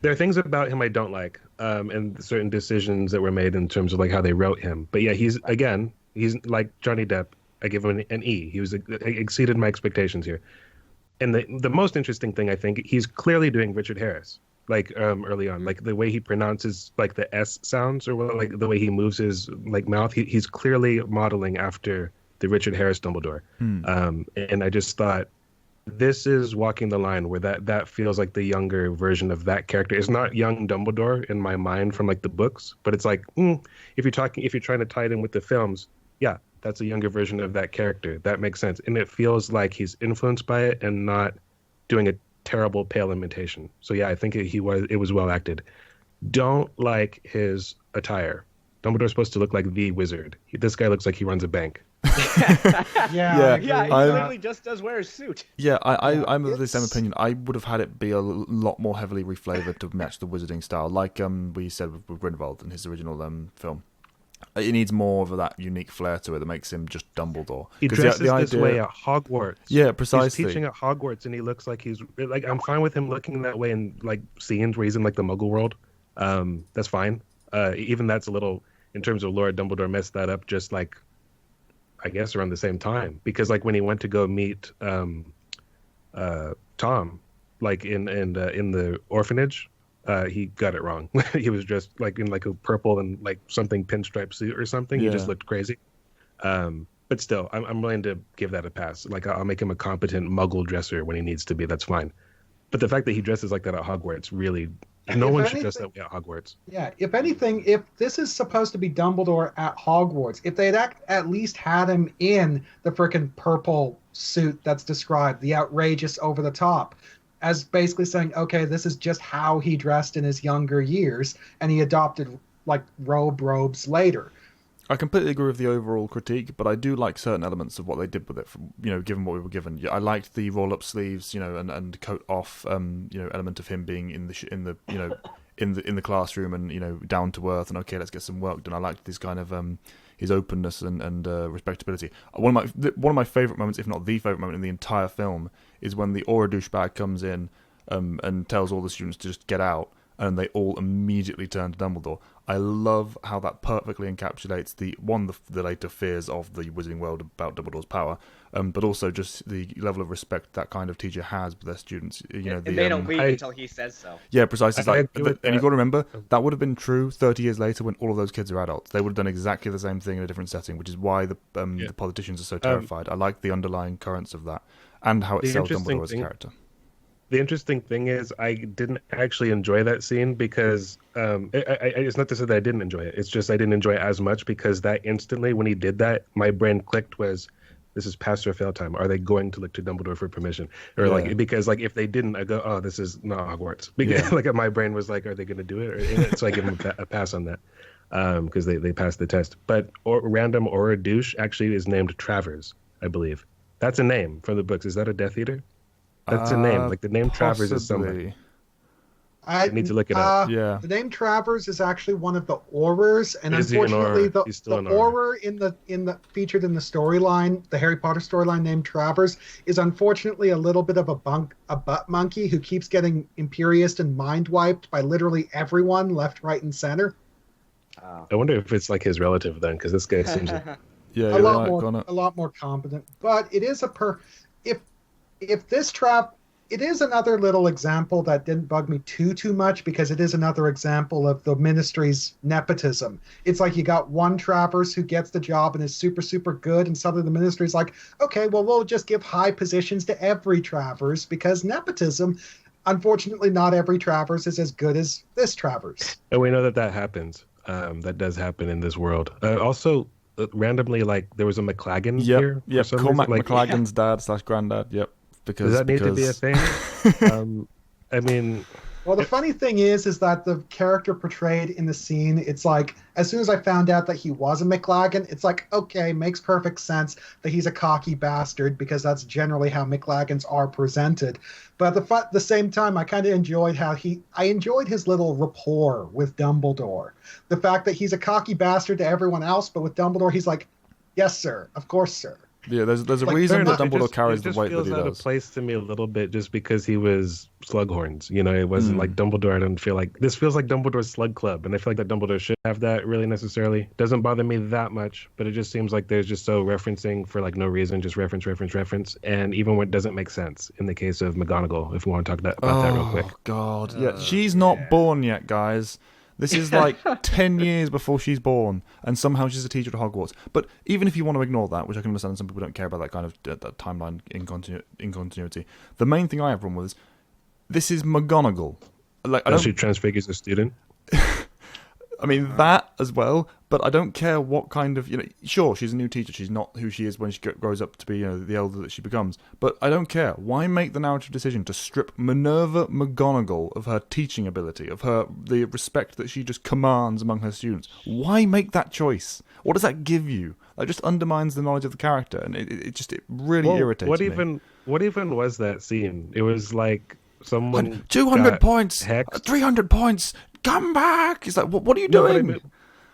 There are things about him I don't like, and certain decisions that were made in terms of like how they wrote him. But yeah, he's like Johnny Depp. I give him an E. He exceeded my expectations here. And the most interesting thing, I think, he's clearly doing Richard Harris, like early on, like the way he pronounces like the S sounds or like the way he moves his like mouth. He's clearly modeling after the Richard Harris Dumbledore. And I just thought, this is walking the line where that feels like the younger version of that character. It's not young Dumbledore in my mind from like the books, but it's like if you're trying to tie it in with the films, yeah, that's a younger version of that character. That makes sense, and it feels like he's influenced by it and not doing a terrible pale imitation. So yeah, I think it was well acted. Don't like his attire. Dumbledore's supposed to look like the wizard. This guy looks like he runs a bank. Yeah, he literally just does wear a suit. Yeah, I'm of the same opinion. I would have had it be a lot more heavily reflavoured to match the wizarding style, like we said with Grindelwald in his original film. It needs more of that unique flair to it that makes him just Dumbledore. He dresses this way at Hogwarts. Yeah, precisely. He's teaching at Hogwarts, and he looks like he's like. I'm fine with him looking that way in like scenes where he's in like the Muggle world. That's fine. Even that's a little, in terms of lore, Dumbledore messed that up just like, I guess, around the same time, because like when he went to go meet Tom, like in the orphanage, he got it wrong. He was dressed like in like a purple and like something pinstripe suit or something. Yeah. He just looked crazy. But still, I'm willing to give that a pass. Like I'll make him a competent Muggle dresser when he needs to be. That's fine. But the fact that he dresses like that at Hogwarts really. No one should dress that way at Hogwarts. Yeah, if anything, if this is supposed to be Dumbledore at Hogwarts, if they'd at least had him in the frickin' purple suit that's described, the outrageous over the top, as basically saying, okay, this is just how he dressed in his younger years, and he adopted like robes later. I completely agree with the overall critique, but I do like certain elements of what they did with it. Given what we were given, I liked the roll-up sleeves, and coat off, element of him being in the classroom and down to earth and okay, let's get some work done. I liked this kind of his openness and respectability. One of my favorite moments, if not the favorite moment in the entire film, is when the Aura douchebag comes in and tells all the students to just get out, and they all immediately turn to Dumbledore. I love how that perfectly encapsulates the later fears of the Wizarding world about Dumbledore's power, but also just the level of respect that kind of teacher has with their students. And they don't leave until he says so. Yeah, precisely. And you've got to remember, that would have been true 30 years later when all of those kids are adults. They would have done exactly the same thing in a different setting, which is why the politicians are so terrified. I like the underlying currents of that and how it sells Dumbledore as a character. The interesting thing is I didn't actually enjoy that scene because it's not to say that I didn't enjoy it. It's just I didn't enjoy it as much because that instantly when he did that, my brain clicked was, this is pass or fail time. Are they going to look to Dumbledore for permission? Or because if they didn't, I go, oh, this is not Hogwarts. Because my brain was like, are they going to do it? So I give them a pass on that because they passed the test. But random Aura douche actually is named Travers, I believe. That's a name from the books. Is that a Death Eater? That's a name. Like the name Travers is somebody. I need to look it up. The name Travers is actually one of the Aurors, and unfortunately, the Auror in the featured in the storyline, the Harry Potter storyline named Travers, is unfortunately a little bit of a butt monkey who keeps getting imperious and mind wiped by literally everyone, left, right, and center. I wonder if it's like his relative then, because this guy seems like a lot more competent. But it is if this trap, it is another little example that didn't bug me too much because it is another example of the ministry's nepotism. It's like you got one Travers who gets the job and is super, super good, and suddenly the ministry's like, okay, well, we'll just give high positions to every Travers because nepotism. Unfortunately, not every Travers is as good as this Travers. And we know that happens. That does happen in this world. Also, randomly, like, there was a McLagan here. Yep, Cormac McLagan's dad/granddad, yep. Does that need to be a thing? I mean... Well, the funny thing is that the character portrayed in the scene, it's like, as soon as I found out that he was a McLagan, it's like, okay, makes perfect sense that he's a cocky bastard, because that's generally how McLagans are presented. But at the same time, I kind of enjoyed I enjoyed his little rapport with Dumbledore. The fact that he's a cocky bastard to everyone else, but with Dumbledore, he's like, yes, sir, of course, sir. Yeah, there's a Like, reason fair that enough. Dumbledore carries the weight that feels he out of does. place to me a little bit just because he was Slughorns. You know, it wasn't like Dumbledore. I don't feel like this feels like Dumbledore's Slug Club, and I feel like that Dumbledore should have that. Really, necessarily doesn't bother me that much, but it just seems like there's just so referencing for like no reason, just reference, and even when it doesn't make sense. In the case of McGonagall, if we want to talk about that real quick. Oh God, yeah, she's not born yet, guys. This is like 10 years before she's born, and somehow she's a teacher at Hogwarts. But even if you want to ignore that, which I can understand, some people don't care about that kind of that timeline incontinuity. The main thing I have problem with is this is McGonagall. Like, She transfigures a student. I mean, that as well, but I don't care what kind of, sure, she's a new teacher. She's not who she is when she grows up to be, the elder that she becomes. But I don't care. Why make the narrative decision to strip Minerva McGonagall of her teaching ability, of the respect that she just commands among her students? Why make that choice? What does that give you? That just undermines the knowledge of the character, and it really irritates me. What even was that scene? It was like someone 200 points, hexed. 300 points. Come back! He's like, what are you doing?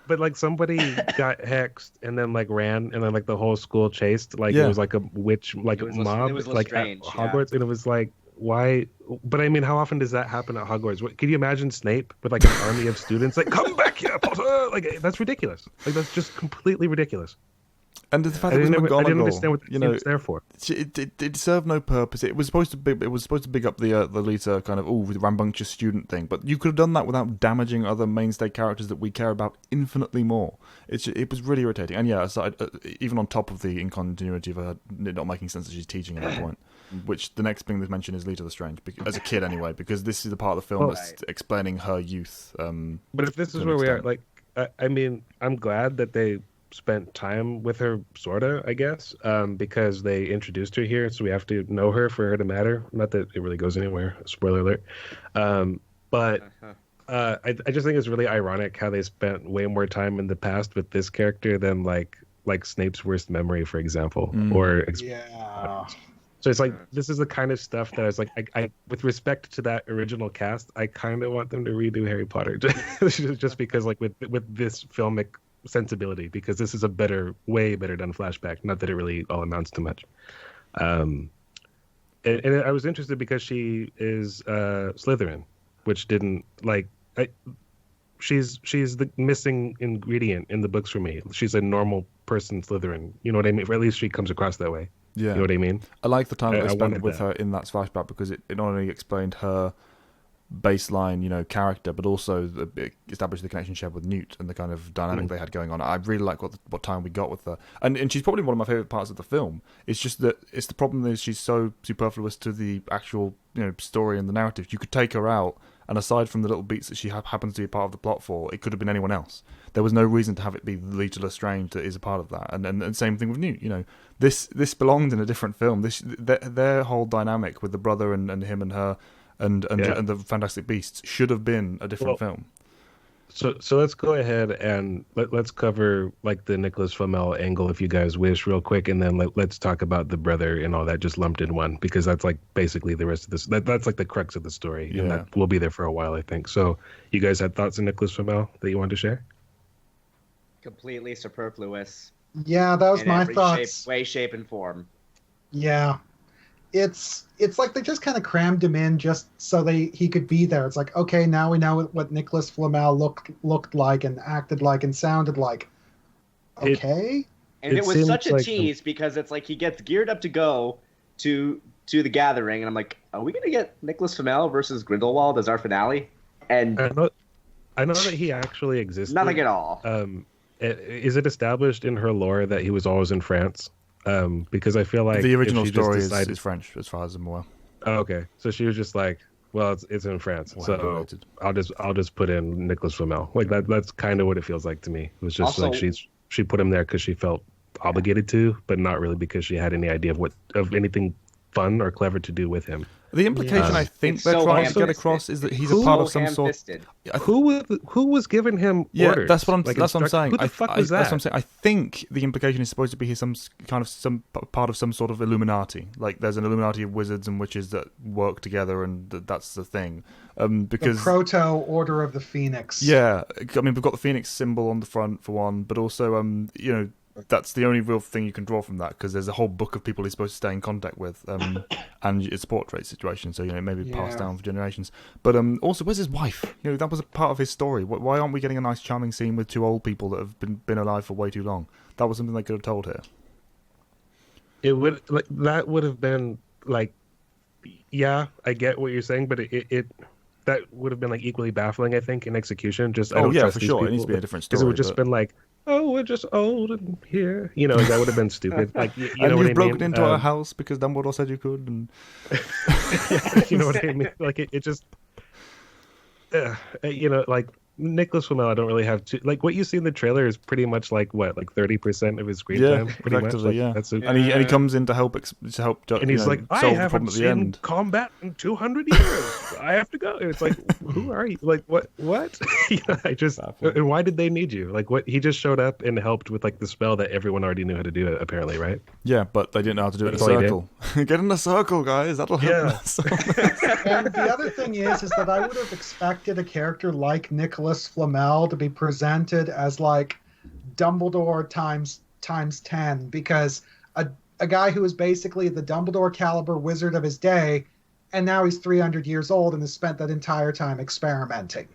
But like somebody got hexed and then like ran and then like the whole school chased like it was like a witch like mob like at Hogwarts and it was like why? But I mean, how often does that happen at Hogwarts? Can you imagine Snape with like an army of students like come back here, Potter? Like that's ridiculous. Like that's just completely ridiculous. And the fact that it was McGonagall, I didn't understand what the was there for. It served no purpose. It was supposed to big up the Lita kind of the rambunctious student thing, but you could have done that without damaging other mainstay characters that we care about infinitely more. It was really irritating. And yeah, aside, even on top of the incontinuity of her not making sense that she's teaching at that point, which the next thing they mention is Lita Lestrange, as a kid anyway, because this is the part of the film that's explaining her youth. But if this is where we are, like, I mean, I'm glad that they spent time with her, sorta, I guess, because they introduced her here, so we have to know her for her to matter. Not that it really goes anywhere, spoiler alert. But I just think it's really ironic how they spent way more time in the past with this character than like Snape's worst memory, for example, So it's like this is the kind of stuff that I was like, I with respect to that original cast, I kind of want them to redo Harry Potter, just because like with this filmic sensibility, because this is way better done flashback. Not that it really all amounts to much. And I was interested because she is Slytherin, which didn't like. She's the missing ingredient in the books for me. She's a normal person Slytherin. You know what I mean? Or at least she comes across that way. Yeah. You know what I mean? I like the time that they spent with her in that flashback because it not only explained her baseline, character, but also established the connection she had with Newt and the kind of dynamic they had going on. I really like what time we got with her, and she's probably one of my favorite parts of the film. It's just that the problem is she's so superfluous to the actual story and the narrative. You could take her out, and aside from the little beats that she happens to be a part of the plot for, it could have been anyone else. There was no reason to have it be Lita Lestrange that is a part of that, and same thing with Newt. This belonged in a different film. Their whole dynamic with the brother and him and her. And the Fantastic Beasts should have been a different film. So let's go ahead and let's cover like the Nicholas Flamel angle if you guys wish real quick, and then let's talk about the brother and all that just lumped in one, because that's like basically the rest of this. That's like the crux of the story, and that will be there for a while, I think. So you guys had thoughts on Nicholas Flamel that you wanted to share? Completely superfluous. Yeah, that was my thoughts. Way, shape, and form. Yeah. It's like they just kind of crammed him in just so he could be there. It's like, okay, now we know what Nicholas Flamel looked like and acted like and sounded like. Okay. And it was such a tease because it's like he gets geared up to go to the gathering, and I'm like, are we gonna get Nicholas Flamel versus Grindelwald as our finale? And I know that he actually existed. Nothing at all. Is it established in her lore that he was always in France? Because I feel like the original story is French, as far as I'm aware. Oh, okay, so she was just like, well, it's in France, so I'll just put in Nicholas Flamel. Like that's kind of what it feels like to me. It was just also, like she put him there because she felt obligated to, but not really because she had any idea of anything fun or clever to do with him. The implication I think they're trying to get across is that he's a part of some sort. Who was giving him orders? Yeah, that's what I'm saying. Who the fuck was that? That's what I'm saying. I think the implication is supposed to be some part of some sort of Illuminati. Like there's an Illuminati of wizards and witches that work together, and that's the thing. Because the Proto Order of the Phoenix. Yeah, I mean we've got the Phoenix symbol on the front for one, but also that's the only real thing you can draw from that, because there's a whole book of people he's supposed to stay in contact with, and it's a portrait situation, so maybe passed down for generations. But also, where's his wife? That was a part of his story. Why aren't we getting a nice, charming scene with two old people that have been alive for way too long? That was something they could have told here. It would that would have been yeah, I get what you're saying, but it that would have been equally baffling, I think, in execution. Just I don't trust for these sure. people. It needs to be a different story. Because it would just been we're just old and here. That would have been stupid. And you've broken into our house because Dumbledore said you could. And you know what I mean? It just, Nicholas Flamel, I don't really have to what you see in the trailer is pretty much 30% of his screen time. Pretty effectively, much. That's it. And he comes in to help. And he's like, I haven't seen combat in 200 years. I have to go. And it's who are you? What? I just. And why did they need you? What? He just showed up and helped with the spell that everyone already knew how to do. Apparently, right? Yeah, but they didn't know how to do it in a circle. Get in a circle, guys. That'll help us. And the other thing is that I would have expected a character like Nicholas Flamel to be presented as Dumbledore times 10, because a guy who was basically the Dumbledore caliber wizard of his day, and now he's 300 years old and has spent that entire time experimenting.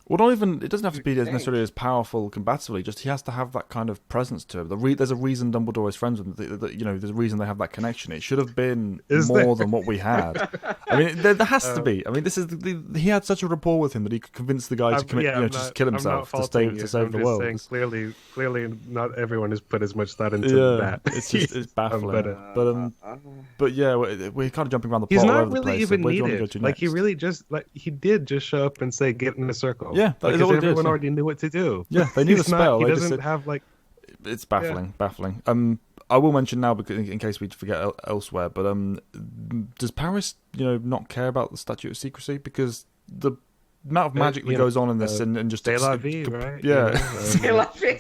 Well, not even. It doesn't have to be necessarily as powerful combatively. Just he has to have that kind of presence to him. There's a reason Dumbledore is friends with him. There's a reason they have that connection. It should have been more than what we had. I mean, there has to be. I mean, he had such a rapport with him that he could convince the guy to commit, just kill himself to save the world. Saying, clearly, not everyone has put as much thought into that. It's baffling. But yeah, we're kind of jumping around the plot. He's all not over the really place. even So where do you want to go needed. to next? He really just he did just show up and say, "Get in a circle." Yeah, that is all it is. Everyone already knew what to do. Yeah, they knew the spell. He they doesn't just have It's baffling. I will mention now, because in case we forget elsewhere, but does Paris, not care about the Statute of Secrecy? Because the amount of magic that goes on in this and just C'est la vie, right? Yeah. C'est la vie.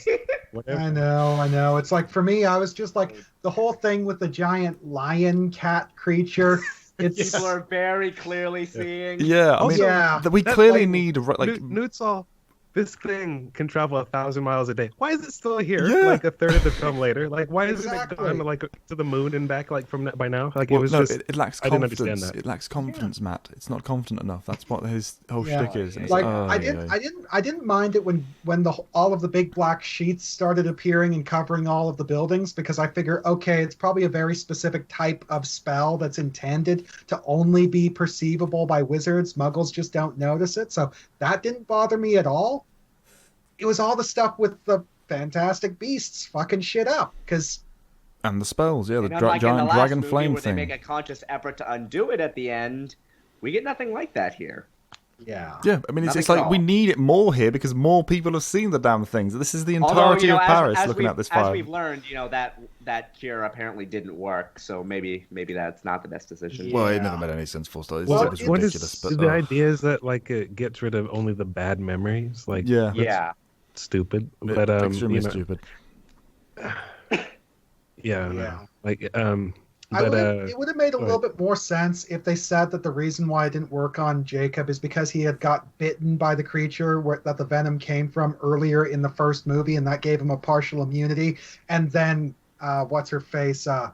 I know. It's for me, I was just the whole thing with the giant lion cat creature. People are very clearly seeing. Yeah, I mean, we clearly need Newt's all. This thing can travel 1,000 miles a day. Why is it still here? Yeah. A third of the film later. Why isn't it gone to the moon and back from by now? It was just. It lacks confidence. I didn't understand that. It lacks confidence, Matt. It's not confident enough. That's what his whole shtick is. I didn't mind it when all of the big black sheets started appearing and covering all of the buildings, because I figure, okay, it's probably a very specific type of spell that's intended to only be perceivable by wizards. Muggles just don't notice it, so that didn't bother me at all. It was all the stuff with the Fantastic Beasts fucking shit up, and the spells, the giant dragon flame where thing. They make a conscious effort to undo it at the end. We get nothing like that here. Yeah. I mean, it's we need it more here because more people have seen the damn things. This is the entirety of Paris looking at this file. As we've learned, that cure apparently didn't work, so maybe that's not the best decision. Yeah. Well, it never made any sense. Full stop. It was what ridiculous. But the idea is that it gets rid of only the bad memories. Stupid, but extremely stupid. It would have made a little bit more sense if they said that the reason why it didn't work on Jacob is because he had got bitten by the creature that the venom came from earlier in the first movie, and that gave him a partial immunity. And then,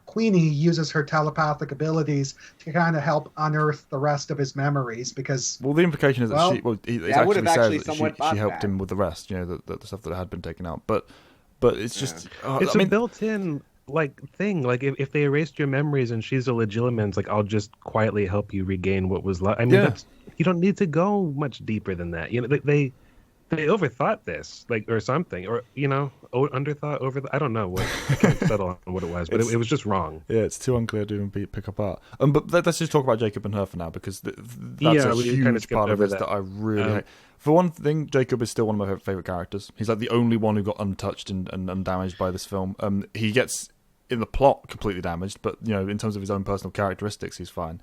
Queenie uses her telepathic abilities to kind of help unearth the rest of his memories. Because the implication is that he actually says that she helped that. him with the rest, the stuff that had been taken out. But it's just it's a built-in thing. If they erased your memories and she's a legilimens, I'll just quietly help you regain what was left. I mean, you don't need to go much deeper than that. They overthought this, or something, or underthought. I don't know what. I can't settle on what it was, but it was just wrong. Yeah, it's too unclear to even pick apart. But let's just talk about Jacob and her for now, because that's a huge part of this that I really hate. For one thing, Jacob is still one of my favorite characters. He's the only one who got untouched and undamaged by this film. He gets in the plot completely damaged, but in terms of his own personal characteristics, he's fine.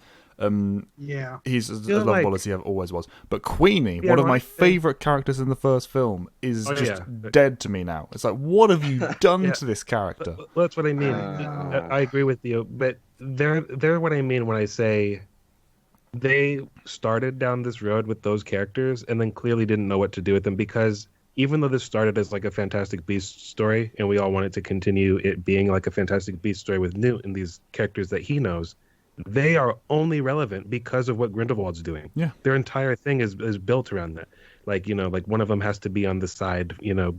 He's as lovable as he always was. But Queenie, one of my favorite characters in the first film, is dead to me now. It's what have you done to this character? Well, that's what I mean. I agree with you, but they're what I mean when I say they started down this road with those characters and then clearly didn't know what to do with them, because even though this started as like a Fantastic Beasts story, and we all wanted to continue it being like a Fantastic Beasts story with Newt and these characters that he knows, they are only relevant because of what Grindelwald's doing. Yeah. Their entire thing is built around that. Like, you know, like one of them has to be on the side, you know.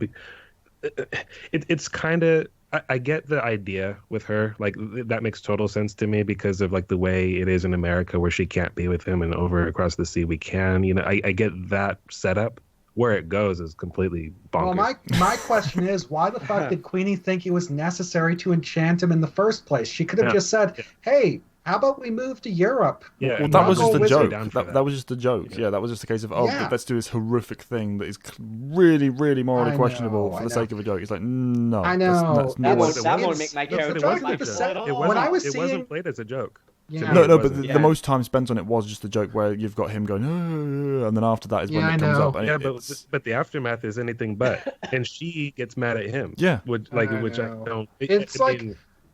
It's kind of, I get the idea with her. Like, that makes total sense to me because of like the way it is in America where she can't be with him and over across the sea we can. You know, I get that setup. Where it goes is completely bonkers. Well, my question is, why the fuck did Queenie think it was necessary to enchant him in the first place? She could have just said, hey, how about we move to Europe? Yeah, well, that was just a joke. That. That was just a joke. Yeah, that was just a case of, let's do this horrific thing that is really, really morally questionable for the sake of a joke. It's like, no. I know. That won't make my character It wasn't played as a joke. Yeah. No, but the most time spent on it was just a joke where you've got him going, and then after that is when it comes up. And but the aftermath is anything but, and she gets mad at him. Yeah, which I don't. It's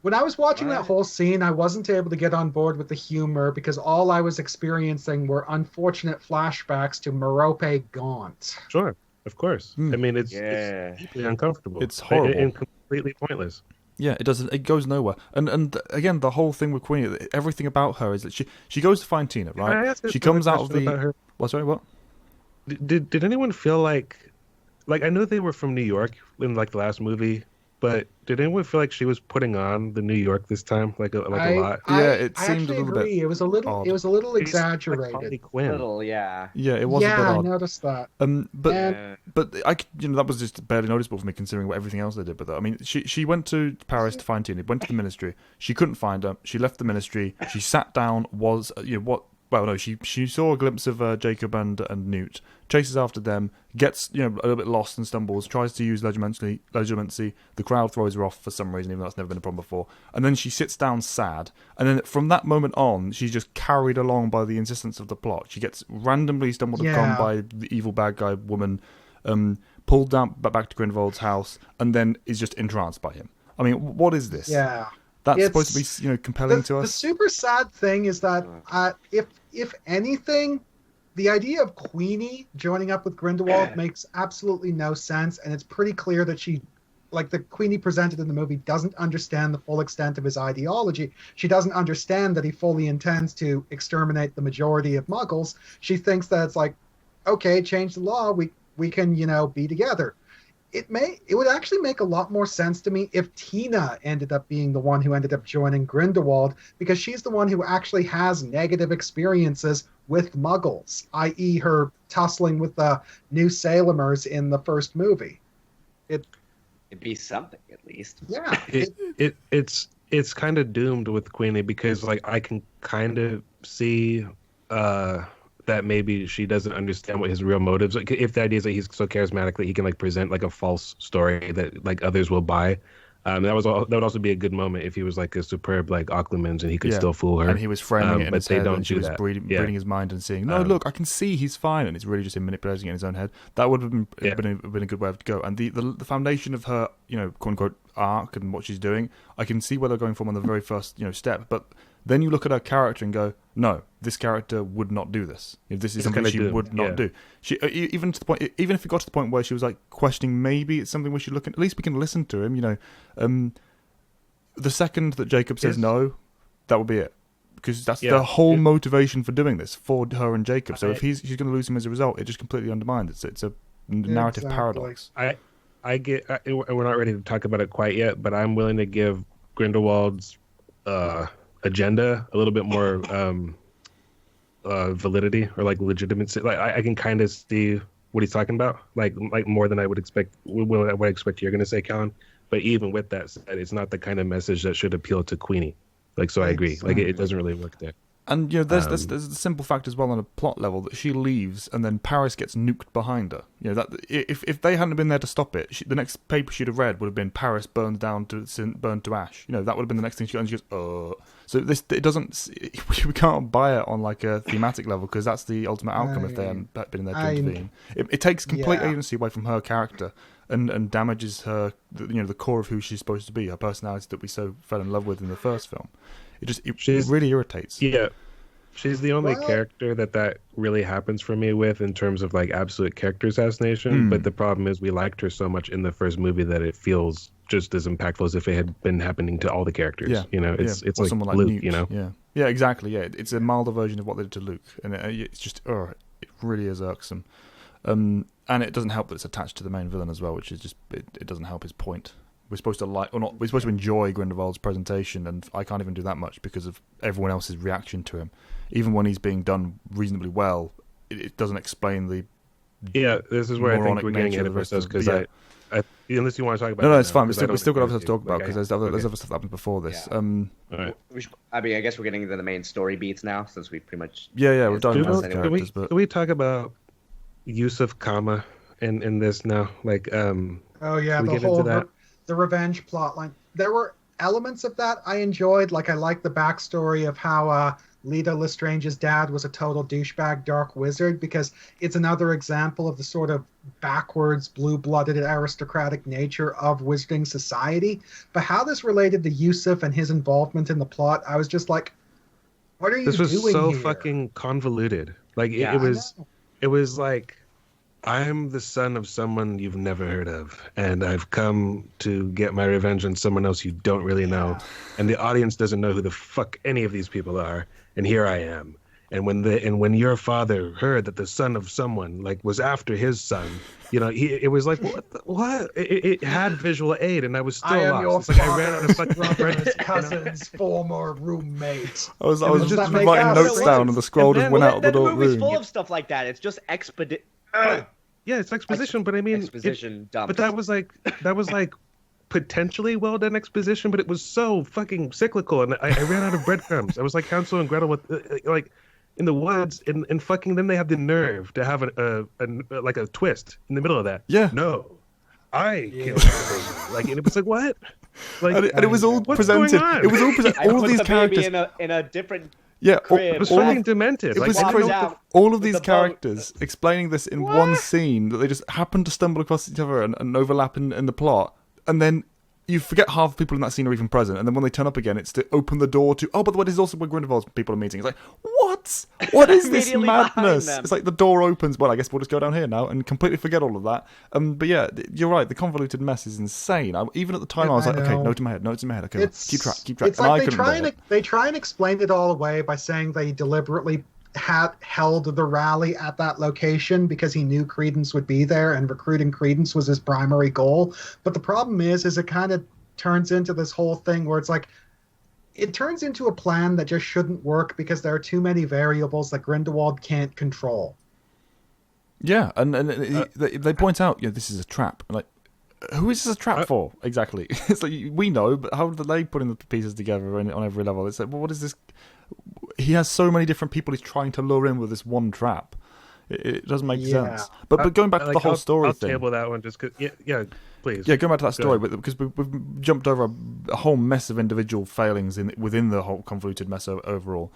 when I was watching that whole scene, I wasn't able to get on board with the humor because all I was experiencing were unfortunate flashbacks to Merope Gaunt. Sure, of course. I mean, it's deeply uncomfortable. It's horrible and completely pointless. Yeah, it doesn't. It goes nowhere. And again, the whole thing with Queenie, everything about her is that she goes to find Tina, right? She comes out of the. What? Sorry, what? Did anyone feel like I know they were from New York in like the last movie, but did anyone feel like she was putting on the New York this time, a lot? Yeah, it seemed a little bit. It was a little. Odd. It was a little exaggerated. Like Quinn. Yeah, it was a bit odd. I noticed that. But that was just barely noticeable for me considering what everything else they did with her. I mean, she went to Paris to find Tina, went to the ministry. She couldn't find her. She left the ministry. She sat down. Well, no, she saw a glimpse of Jacob and Newt, chases after them, gets a little bit lost and stumbles, tries to use legilimency. The crowd throws her off for some reason, even though that's never been a problem before. And then she sits down sad. And then from that moment on, she's just carried along by the insistence of the plot. She gets randomly stumbled upon by the evil bad guy woman, pulled down back to Grindelwald's house, and then is just entranced by him. I mean, what is this? Yeah. That's supposed to be, compelling to us. The super sad thing is that if anything, the idea of Queenie joining up with Grindelwald makes absolutely no sense, and it's pretty clear that she, like the Queenie presented in the movie, doesn't understand the full extent of his ideology. She doesn't understand that he fully intends to exterminate the majority of Muggles. She thinks that it's like, okay, change the law, we can, be together. It would actually make a lot more sense to me if Tina ended up being the one who ended up joining Grindelwald, because she's the one who actually has negative experiences with Muggles, i.e. her tussling with the new Salemers in the first movie. It'd be something at least. Yeah. It's kind of doomed with Queenie because I can kind of see that maybe she doesn't understand what his real motives. Like, if the idea is that he's so charismatic that he can present a false story that others will buy, that would also be a good moment if he was a superb Occlumens and he could still fool her. And he was framing it in his head, don't and she was breeding his mind and saying, "No, look, I can see he's fine," and it's really just him manipulating it in his own head. That would have been a good way to go. And the foundation of her, quote unquote, arc and what she's doing, I can see where they're going from on the very first step, but. Then you look at her character and go, no, this character would not do this. If this is something she would not do. She even if it got to the point where she was questioning maybe it's something we should look at least we can listen to him. The second that Jacob says no, that will be it, because that's the whole motivation for doing this for her and Jacob. So if she's going to lose him as a result, it just completely undermines. It's a narrative paradox. I get. We're not ready to talk about it quite yet, but I'm willing to give Grindelwald's agenda a little bit more validity or legitimacy. I can kind of see what he's talking about, more than I would expect. What I expect you're going to say, Colin. But even with that said, it's not the kind of message that should appeal to Queenie. So I agree. It doesn't really work there. And there's the simple fact as well on a plot level that she leaves and then Paris gets nuked behind her. That if they hadn't been there to stop it, the next paper she'd have read would have been Paris burned to ash. That would have been the next thing she got. And she goes, So it doesn't. We can't buy it on a thematic level because that's the ultimate outcome if they hadn't been in there to intervene. It takes complete agency away from her character and damages her. The core of who she's supposed to be, her personality that we so fell in love with in the first film. It really irritates. Yeah, She's the only character that really happens for me with in terms of like absolute character assassination. But the problem is we liked her so much in the first movie that it feels just as impactful as if it had been happening to all the characters. Yeah. You know, it's or like someone like Luke, Newt, you know? Yeah, exactly. Yeah, it's a milder version of what they did to Luke, and it's just, it really is irksome. And it doesn't help that it's attached to the main villain as well, which is just it doesn't help his point. We're supposed to like, or not, we're supposed to enjoy Grindelwald's presentation, and I can't even do that much because of everyone else's reaction to him. Even when he's being done reasonably well, it doesn't explain the. Yeah, this is where I think we're getting ahead of ourselves because unless you want to talk about. No, it's fine. We still got other stuff to talk about because there's other stuff that happened before this. Yeah. All right. I mean, I guess we're getting into the main story beats now, since we pretty much. Yeah, we've done Can both characters, but Can we talk about use of comma in this now? Like, Oh yeah, Can we the get whole into that? the revenge plot line. There were elements of that I enjoyed. Like I liked the backstory of how Lita Lestrange's dad was a total douchebag dark wizard, because it's another example of the sort of backwards, blue-blooded, aristocratic nature of wizarding society. But how this related to Yusuf and his involvement in the plot, I was just like, what are you doing here? This was so fucking convoluted. Like Yeah, it was like, I'm the son of someone you've never heard of, and I've come to get my revenge on someone else you don't really know, and the audience doesn't know who the fuck any of these people are, and here I am. And when your father heard that the son of someone like was after his son, you know, it was like what? It had visual aid, and I was still I am lost. your It's like I ran out of fucking brother's cousin's former roommate. I was Does just that make writing sense? notes down, and the scroll just went out of the The door. movie's full of stuff like that. It's just Yeah, it's exposition, but I mean, exposition dump. but that was like potentially well done exposition, but it was so fucking cyclical, and I ran out of breadcrumbs. I was like Hansel and Gretel with like in the woods, and fucking then they have the nerve to have a twist in the middle of that. Yeah. No, I killed the baby. Like, and it was like what? Like, And it was all what's presented. going on? It was all presented. I All of put these the baby characters. in a different Crib. It was all fucking of- demented. It Like, was I didn't crazy. know out All of with these the boat. characters explaining this in one scene that they just happen to stumble across each other and overlap in the plot, and then you forget half the people in that scene are even present, and then when they turn up again, it's to open the door to, but what is also where Grindelwald's people are meeting. It's like, what? What is this Immediately behind madness? them. It's like the door opens, well, I guess we'll just go down here now, and completely forget all of that. But yeah, you're right, the convoluted mess is insane. Even at the time, I was like, okay, notes in my head, okay, keep track. It's And like I couldn't remember it. they try and explain it all away by saying they deliberately had held the rally at that location because he knew Credence would be there, and recruiting Credence was his primary goal. But the problem is it kind of turns into this whole thing where it's like, it turns into a plan that just shouldn't work because there are too many variables that Grindelwald can't control. Yeah, and they point out, this is a trap. Like, who is this a trap for? Exactly. It's like, we know, but how are they putting the pieces together on every level? It's like, well, what is this? He has so many different people he's trying to lure in with this one trap. It doesn't make sense. But going back to the whole story I'll thing. table that one just because. Yeah, please. Yeah, going back to that story, because we've jumped over a whole mess of individual failings within the whole convoluted mess overall.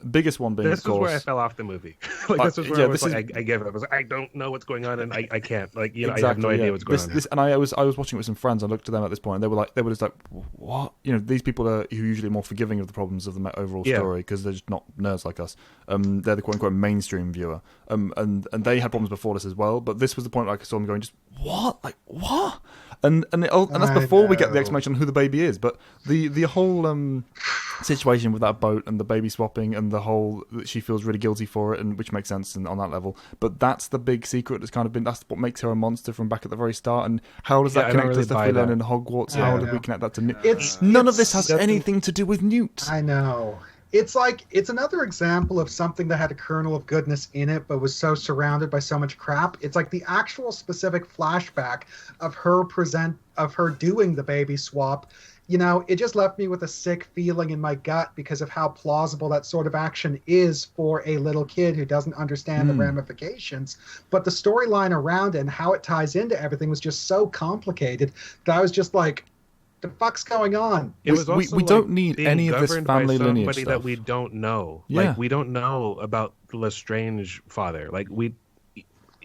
Biggest one being, This of course, is where I fell off the movie. This is where I gave up. I was like, I don't know what's going on, and I can't. Like, exactly, I have no idea what's going on. And I was watching it with some friends. I looked at them at this point, and they were just like, "What?" These people are usually more forgiving of the problems of the overall story because they're just not nerds like us. They're the quote unquote mainstream viewer. And they had problems before this as well. But this was the point where I saw them going, just what? Like what? And that's before we get the explanation on who the baby is. But the whole situation with that boat and the baby swapping and the whole that she feels really guilty for it, and which makes sense on that level. But that's the big secret that's kind of been, that's what makes her a monster from back at the very start. And how does that connect to stuff we learn in Hogwarts? How did we connect that to Newt? None of this has anything to do with Newt. I know. It's another example of something that had a kernel of goodness in it, but was so surrounded by so much crap. It's like the actual specific flashback of her doing the baby swap. It just left me with a sick feeling in my gut because of how plausible that sort of action is for a little kid who doesn't understand the ramifications. But the storyline around it and how it ties into everything was just so complicated that I was just like, the fuck's going on? We don't need any of this family lineage somebody stuff that we don't know. Yeah. Like, we don't know about the Lestrange father. Like,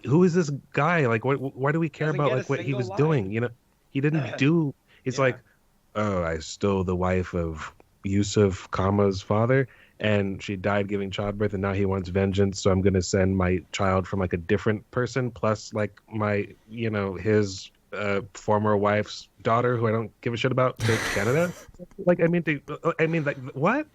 who is this guy? Like, why do we care Doesn't about get like a what he single was line. doing? He didn't do. It's like, oh, I stole the wife of Yusuf Kama's father, and she died giving childbirth, and now he wants vengeance. So I'm going to send my child from like a different person, plus like my, his former wife's daughter, who I don't give a shit about, to Canada. Like, like what?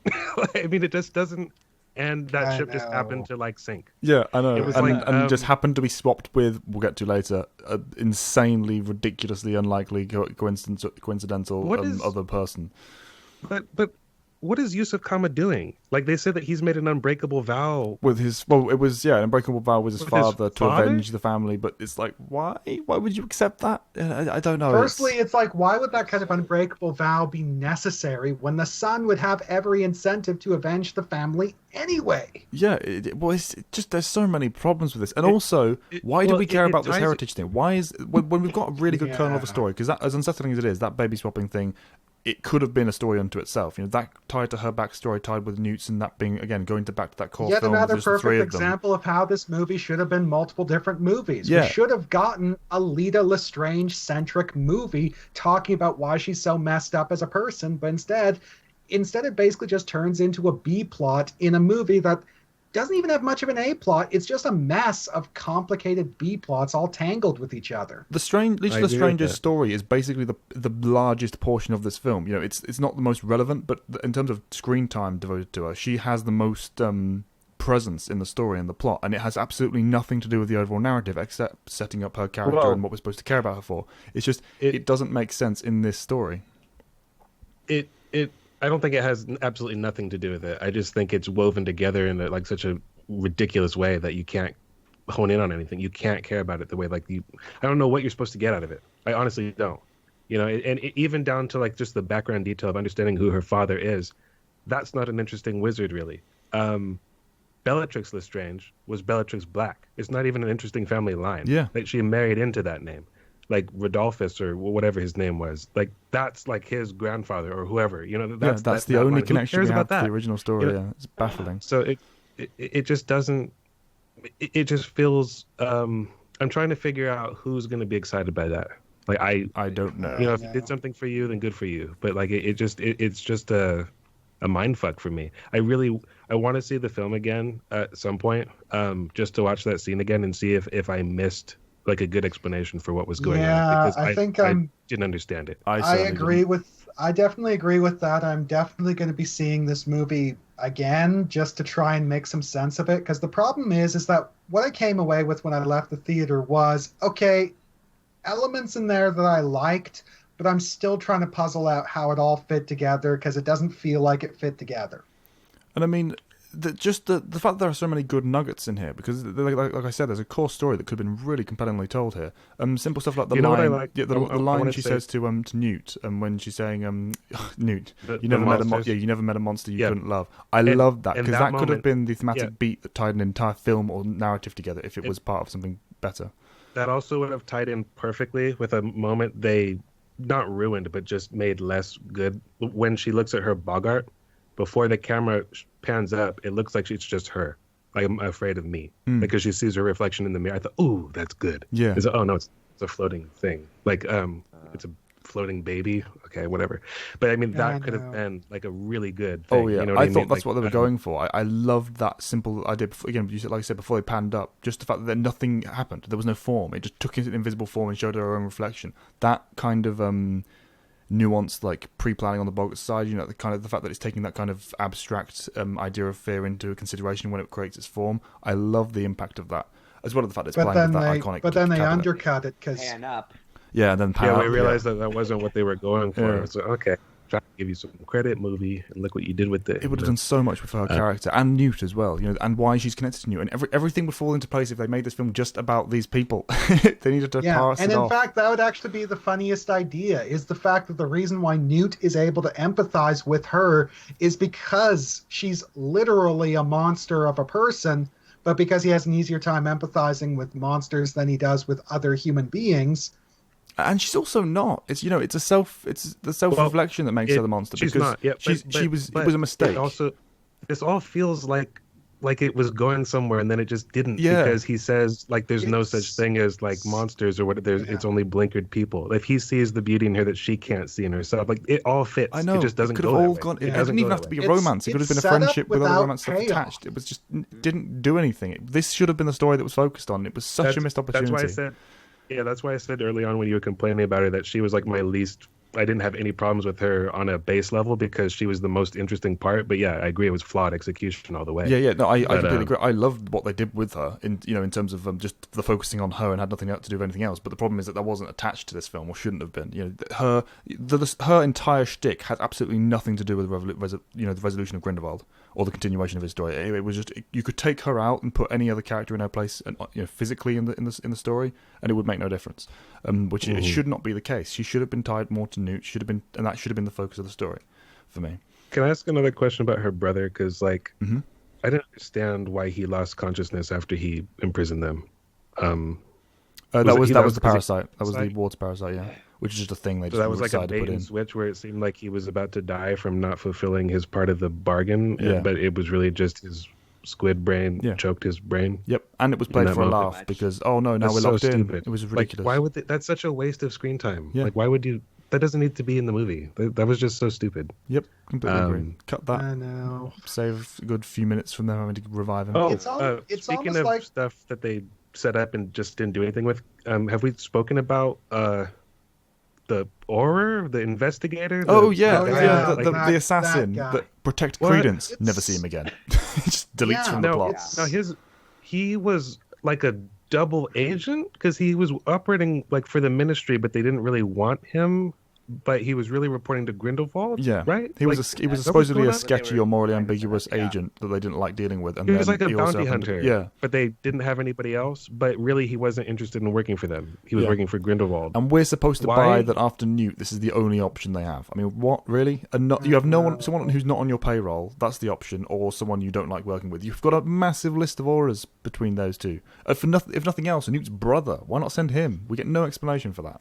I mean, it just doesn't. And that ship just happened to like sink. Yeah, I know. It was and just happened to be swapped with, we'll get to later, an insanely, ridiculously unlikely coincidental other person. But what is Yusuf Kama doing? Like, they said that he's made an unbreakable vow with his. Well, it was an unbreakable vow with his father to avenge the family. But it's like, why? Why would you accept that? I don't know. Firstly, it's like, why would that kind of unbreakable vow be necessary when the son would have every incentive to avenge the family anyway? Yeah, it's just there's so many problems with this, and also, why do we care about this heritage thing? Why is when we've got a really good kernel of a story? Because that, as unsettling as it is, that baby swapping thing. It could have been a story unto itself. That tied to her backstory, tied with Newt's, and that being, again, going back to that core Yet film. Yet another perfect of example of how this movie should have been multiple different movies. Yeah. We should have gotten a Lita Lestrange-centric movie talking about why she's so messed up as a person, but instead it basically just turns into a B plot in a movie that doesn't even have much of an A plot. It's just a mess of complicated B plots all tangled with each other. Leech Lestrange's story is basically the largest portion of this film. It's not the most relevant, but in terms of screen time devoted to her, she has the most presence in the story and the plot, and it has absolutely nothing to do with the overall narrative except setting up her character and what we're supposed to care about her for. It's just it doesn't make sense in this story. I don't think it has absolutely nothing to do with it. I just think it's woven together in such a ridiculous way that you can't hone in on anything. You can't care about it the way I don't know what you're supposed to get out of it. I honestly don't. Even down to just the background detail of understanding who her father is. That's not an interesting wizard, really. Bellatrix Lestrange was Bellatrix Black. It's not even an interesting family line. Yeah. She married into that name. Like Rodolphus or whatever his name was, that's his grandfather or whoever. That's the only connection we have to that? the original story. Yeah, it's baffling. So it just doesn't. It just feels. I'm trying to figure out who's going to be excited by that. I don't know. If it did something for you, then good for you. But it's just a mind fuck for me. I want to see the film again at some point, just to watch that scene again and see if I missed a good explanation for what was going on, because I didn't understand it. I definitely agree with that. I'm definitely going to be seeing this movie again just to try and make some sense of it, because the problem is that what I came away with when I left the theater was, okay, elements in there that I liked, but I'm still trying to puzzle out how it all fit together, because it doesn't feel like it fit together. And I mean, the fact that there are so many good nuggets in here, because like I said, there's a core story that could have been really compellingly told here. Simple stuff like the line, the line she says to Newt, when she's saying, Newt, you never met a monster you couldn't love. I loved that, because that could have been the thematic beat that tied an entire film or narrative together if it was part of something better. That also would have tied in perfectly with a moment they not ruined, but just made less good. When she looks at her Bogart, before the camera pans up, it looks like it's just her. I'm afraid of me. Because she sees her reflection in the mirror. I thought, ooh, that's good. Yeah. It's a floating thing. It's a floating baby. Okay, whatever. But I mean, that could have been a really good thing. Oh, yeah. I thought that's what they were going for. I loved that simple idea. Again, like I said, before they panned up, just the fact that nothing happened. There was no form. It just took it in invisible form and showed her own reflection. That kind of nuanced, pre-planning on the Bogart side, the fact that it's taking that kind of abstract idea of fear into consideration when it creates its form. I love the impact of that, as well as the fact it's playing with that iconic. But then they undercut it because pan up. Yeah, and then pan up. We realized that wasn't what they were going for. Yeah. So okay, trying to give you some credit, movie, and look what you did with it. It would have done so much with her character and Newt as well, and why she's connected to Newt, and everything would fall into place if they made this film just about these people. They needed to pass and it in off. fact, that would actually be the funniest idea, is the fact that the reason why Newt is able to empathize with her is because she's literally a monster of a person, but because he has an easier time empathizing with monsters than he does with other human beings. And she's also not. It's it's the self-reflection that makes her the monster. She's because not. Yeah, it was a mistake. This all feels like like it was going somewhere, and then it just didn't, Yeah. because he says like there's no such It's- thing as like monsters or what. It's only blinkered people. If he sees the beauty in her that she can't see in herself, like it all fits. I know. It just doesn't could go have that all way. gone. It doesn't didn't even go have to that be way. a romance. It could have been a it's set up friendship with other without romance stuff payoff. attached. It was just didn't do anything. This should have been the story that was focused on. It was such a missed opportunity. That's why I said, yeah, that's why I said early on when you were complaining about her that she was like my least. I didn't have any problems with her on a base level because she was the most interesting part. But yeah, I agree, it was flawed execution all the way. Yeah. No, I completely agree. I loved what they did with her in terms of just the focusing on her and had nothing to do with anything else. But the problem is that wasn't attached to this film, or shouldn't have been. Her entire shtick had absolutely nothing to do with the resolution of Grindelwald or the continuation of his story. It was just, you could take her out and put any other character in her place, and physically in the story, and it would make no difference. Which it should not be the case. She should have been tied more to Newt. And that should have been the focus of the story, for me. Can I ask another question about her brother? Because like, Mhm. I didn't understand why he lost consciousness after he imprisoned them. That was the parasite. That was the parasite? Waltz parasite. Yeah, which is just a thing they So just that was like a decided to bait put in. and switch where it seemed like he was about to die from not fulfilling his part of the bargain, Yeah. but it was really just his squid brain choked his brain. Yep, and it was played that for a moment. laugh because now That's we're so locked in. stupid. It was ridiculous. Like, why would that's such a waste of screen time? Yeah. Like, why would you? That doesn't need to be in the movie. That was just so stupid. Yep, completely agree. Um, Cut that. I know. Save a good few minutes from them having to revive him. Oh, It's speaking almost of like- stuff that they set up and just didn't do anything with, have we spoken about the Auror, the investigator? Oh yeah, yeah, the that assassin guy. that protect What? Credence. It's- Never see him again. Just deletes Yeah, from the No, plot. he was like a double agent because he was operating like for the ministry, but they didn't really want him. But he was really reporting to Grindelwald. Yeah, right. He was Like, he was that supposedly going a on? sketchy or morally ambiguous yeah. agent that they didn't like dealing with. And He was then like a he also bounty happened to- hunter. Yeah, but they didn't have anybody else. But really, he wasn't interested in working for them. He was Yeah. working for Grindelwald. and we're supposed to Why? buy that after Newt, this is the only option they have. I mean, what really? And you have someone who's not on your payroll. That's the option, or someone you don't like working with. You've got a massive list of auras between those two. If nothing else, Newt's brother. Why not send him? We get no explanation for that.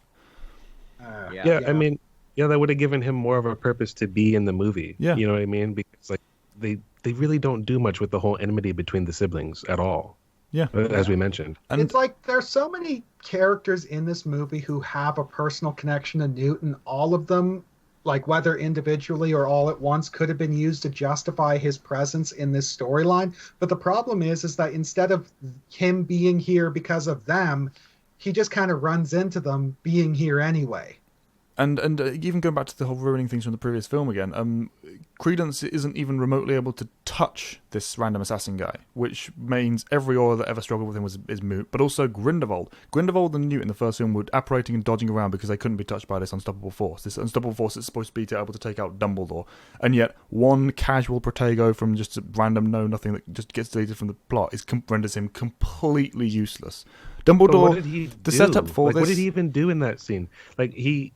Yeah, I mean, yeah, that would have given him more of a purpose to be in the movie. Yeah. You know what I mean? Because like they really don't do much with the whole enmity between the siblings at all. Yeah, As we mentioned. and It's like there's so many characters in this movie who have a personal connection to Newt, and all of them, like whether individually or all at once, could have been used to justify his presence in this storyline. But the problem is that instead of him being here because of them, he just kind of runs into them being here anyway. And even going back to the whole ruining things from the previous film again, Credence isn't even remotely able to touch this random assassin guy, which means every aura that ever struggled with him is moot. But also Grindelwald. Grindelwald and Newt in the first film were apparating and dodging around because they couldn't be touched by this unstoppable force. This unstoppable force is supposed to be able to take out Dumbledore, and yet one casual protego from just a random nothing that just gets deleted from the plot renders him completely useless. But Dumbledore, what did he the do? setup for like, this. what did he even do in that scene? Like he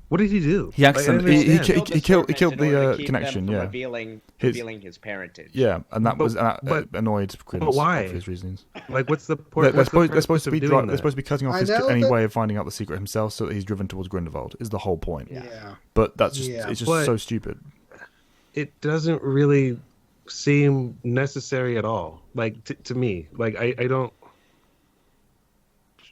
what did he do? He accidentally Like, I don't understand. he killed in order the to keep connection. them from Yeah, revealing his parentage. yeah, and that was but- annoyed Credence why? for his reasons. Like, what's the They're, point? they're supposed to be doing they're supposed to be cutting off I know any that- way of finding out the secret himself, so that he's driven towards Grindelwald. Is the whole point. Yeah. But that's just Yeah. it's just But- so stupid. It doesn't really seem necessary at all. Like to me, like I don't.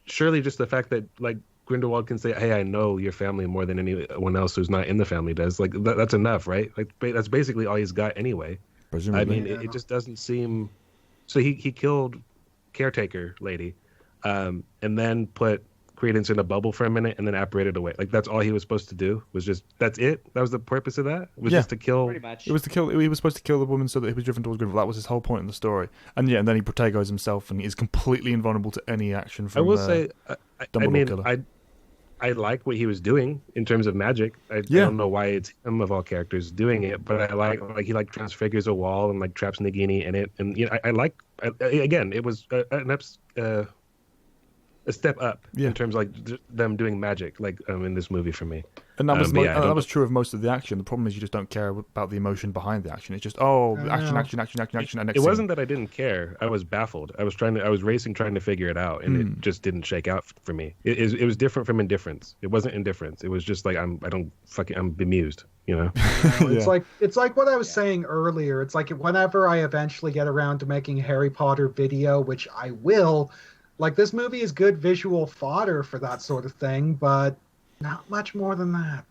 Surely, just the fact that like Grindelwald can say, "Hey, I know your family more than anyone else who's not in the family does." Like that's enough, right? Like that's basically all he's got anyway. Presumably. I mean, it just doesn't seem. So he killed caretaker lady, and then put Credence in a bubble for a minute, and then apparated away. Like that's all he was supposed to do. Was just that's it. That was the purpose of that. Was Yeah. just to kill. Pretty much. It was to kill. He was supposed to kill the woman so that he was driven towards Grindelwald. That was his whole point in the story. And yeah, and then he protegos himself and is completely invulnerable to any action from. I will say, I Dumbledore mean, killer. I like what he was doing in terms of magic. I don't know why it's him of all characters doing it, but I like he like transfigures a wall and like traps Nagini in it, and you know again it was a step up Yeah. in terms of like them doing magic like in this movie for me. And that was Yeah, that was true of most of the action. The problem is you just don't care about the emotion behind the action. It's just action, and it wasn't that I didn't care. I was baffled. I was racing, trying to figure it out, and it just didn't shake out for me. It was different from indifference. It wasn't indifference. It was just like I'm bemused. You know. It's like what I was saying earlier. It's like whenever I eventually get around to making a Harry Potter video, which I will, like this movie is good visual fodder for that sort of thing, but not much more than that.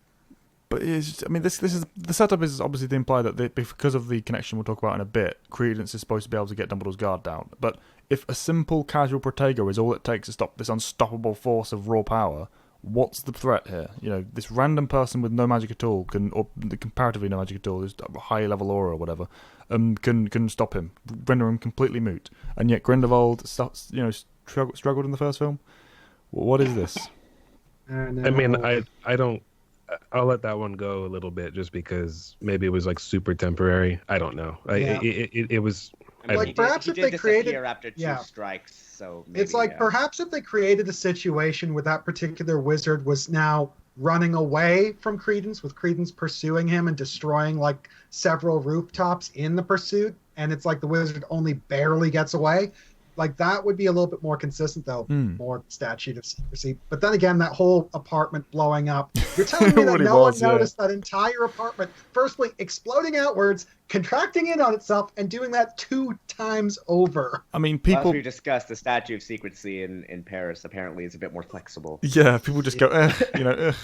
But this is the setup is obviously to imply that because of the connection we'll talk about in a bit, Credence is supposed to be able to get Dumbledore's guard down. But if a simple casual protego is all it takes to stop this unstoppable force of raw power, what's the threat here? You know, this random person with no magic at all or comparatively no magic at all, just a high level aura or whatever, can stop him, render him completely moot. And yet Grindelwald struggled in the first film. What is this? I mean, I don't. I'll let that one go a little bit, just because maybe it was like super temporary. I don't know. It was. Like perhaps if they created after two strikes, so maybe, it's like perhaps if they created a situation where that particular wizard was now running away from Credence, with Credence pursuing him and destroying like several rooftops in the pursuit, and it's like the wizard only barely gets away. Like that would be a little bit more consistent, though. More statute of secrecy. But then again, that whole apartment blowing up. You're telling me that no one noticed that entire apartment, firstly exploding outwards, contracting in on itself, and doing that 2 times over. I mean, people. As we discussed, the statute of secrecy in Paris apparently is a bit more flexible. Yeah, people just go,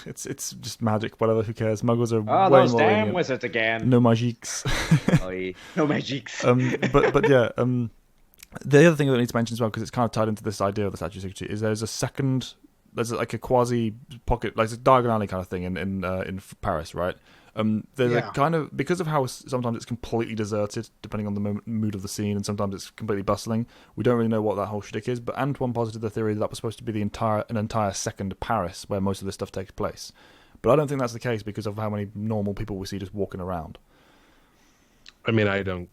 it's just magic, whatever. Who cares? Muggles are way those more damn lenient. wizards again. No magiques. No magiques. But yeah. The other thing that I need to mention as well, because it's kind of tied into this idea of the statute of secrecy, is there's like a quasi pocket, like a Diagon Alley kind of thing in Paris, right? There's a kind of, because of how sometimes it's completely deserted, depending on the mood of the scene, and sometimes it's completely bustling. We don't really know what that whole shtick is. But Antoine posited the theory that was supposed to be an entire second Paris where most of this stuff takes place. But I don't think that's the case because of how many normal people we see just walking around. I mean, I don't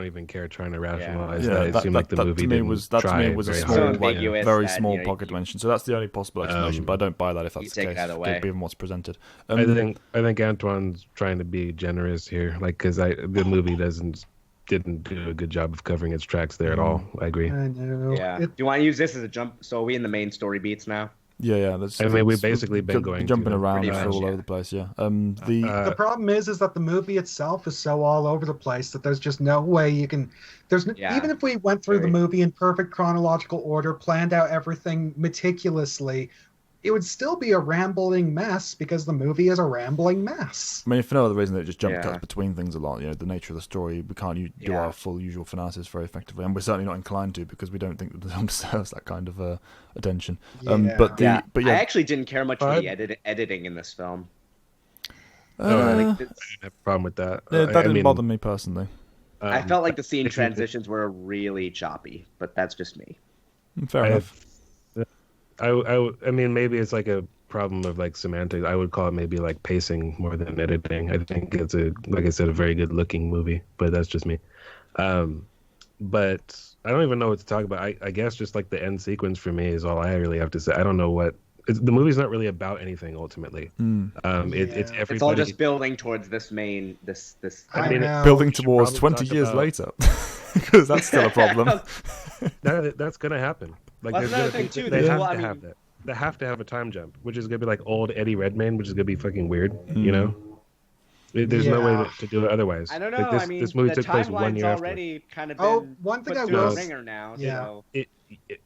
even care trying to rationalize that. It seemed like the movie was a small, very small pocket dimension. So that's the only possible explanation. But I don't buy that if that's the case, given what's presented. I think Antoine's trying to be generous here, like because the movie didn't do a good job of covering its tracks there at all. I agree. I know. Yeah. Do you want to use this as a jump? So are we in the main story beats now? Yeah. We've basically been jumping around all over the place. Yeah. The problem is that the movie itself is so all over the place that there's just no way you can. Even if we went through the movie in perfect chronological order, planned out everything meticulously, it would still be a rambling mess because the movie is a rambling mess. I mean, for no other reason, it just jump cuts between things a lot. You know, the nature of the story, we can't do our full usual Fanalysis very effectively, and we're certainly not inclined to because we don't think that the film deserves that kind of attention. But I actually didn't care much for the editing in this film. I didn't have a problem with that. That didn't bother me personally. I felt like the scene transitions were really choppy, but that's just me. Fair enough. I mean, maybe it's like a problem of like semantics. I would call it maybe like pacing more than editing. I think it's like I said, a very good looking movie, but that's just me. But I don't even know what to talk about. I guess just like the end sequence for me is all I really have to say. I don't know what the movie's not really about anything ultimately. It's everybody. It's all just building towards this main this. I mean, building towards 20 years later, because that's still a problem. That's gonna happen. Like that's another thing too. They have that. They have to have a time jump, which is gonna be like old Eddie Redmayne, which is gonna be fucking weird. You know, there's no way to do it otherwise. I don't know. Like this movie took place 1 year after. Already kind of been one thing put I through will. a ringer now. Yeah. So.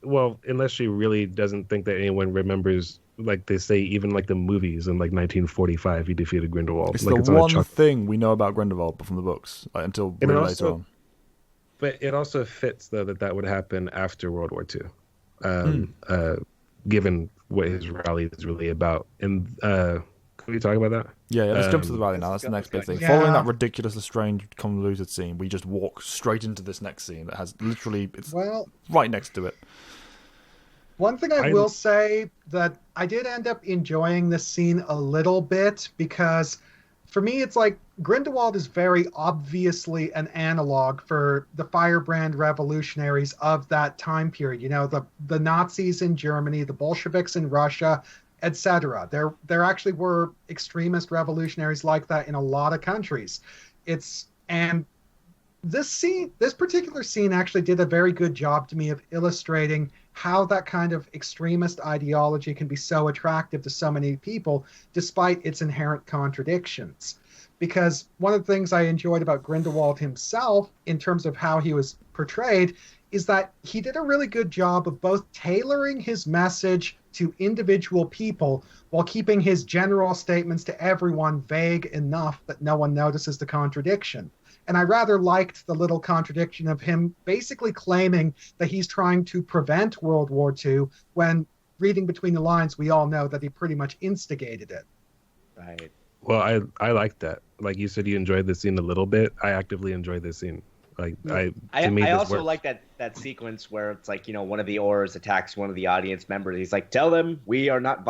Well, unless she really doesn't think that anyone remembers, like they say, even like the movies in like 1945, he defeated Grindelwald. It's like the one thing we know about Grindelwald from the books, until really later on. But it also fits though that would happen after World War II, given what his rally is really about. And can we talk about that? Yeah, let's jump to the rally now. That's the next big thing. Yeah. Following that ridiculously strange, convoluted scene, we just walk straight into this next scene that has literally right next to it. One thing I will say that I did end up enjoying this scene a little bit because for me it's like Grindelwald is very obviously an analog for the firebrand revolutionaries of that time period. You know, the Nazis in Germany, the Bolsheviks in Russia, etc. There actually were extremist revolutionaries like that in a lot of countries. And this particular scene actually did a very good job to me of illustrating how that kind of extremist ideology can be so attractive to so many people despite its inherent contradictions. Because one of the things I enjoyed about Grindelwald himself in terms of how he was portrayed is that he did a really good job of both tailoring his message to individual people while keeping his general statements to everyone vague enough that no one notices the contradiction. And I rather liked the little contradiction of him basically claiming that he's trying to prevent World War II when, reading between the lines, we all know that he pretty much instigated it. Right. Well, I like that. Like you said, you enjoyed the scene a little bit. I actively enjoyed this scene. Like I also like that sequence where it's like, one of the Aurors attacks one of the audience members. He's like, "Tell them we are not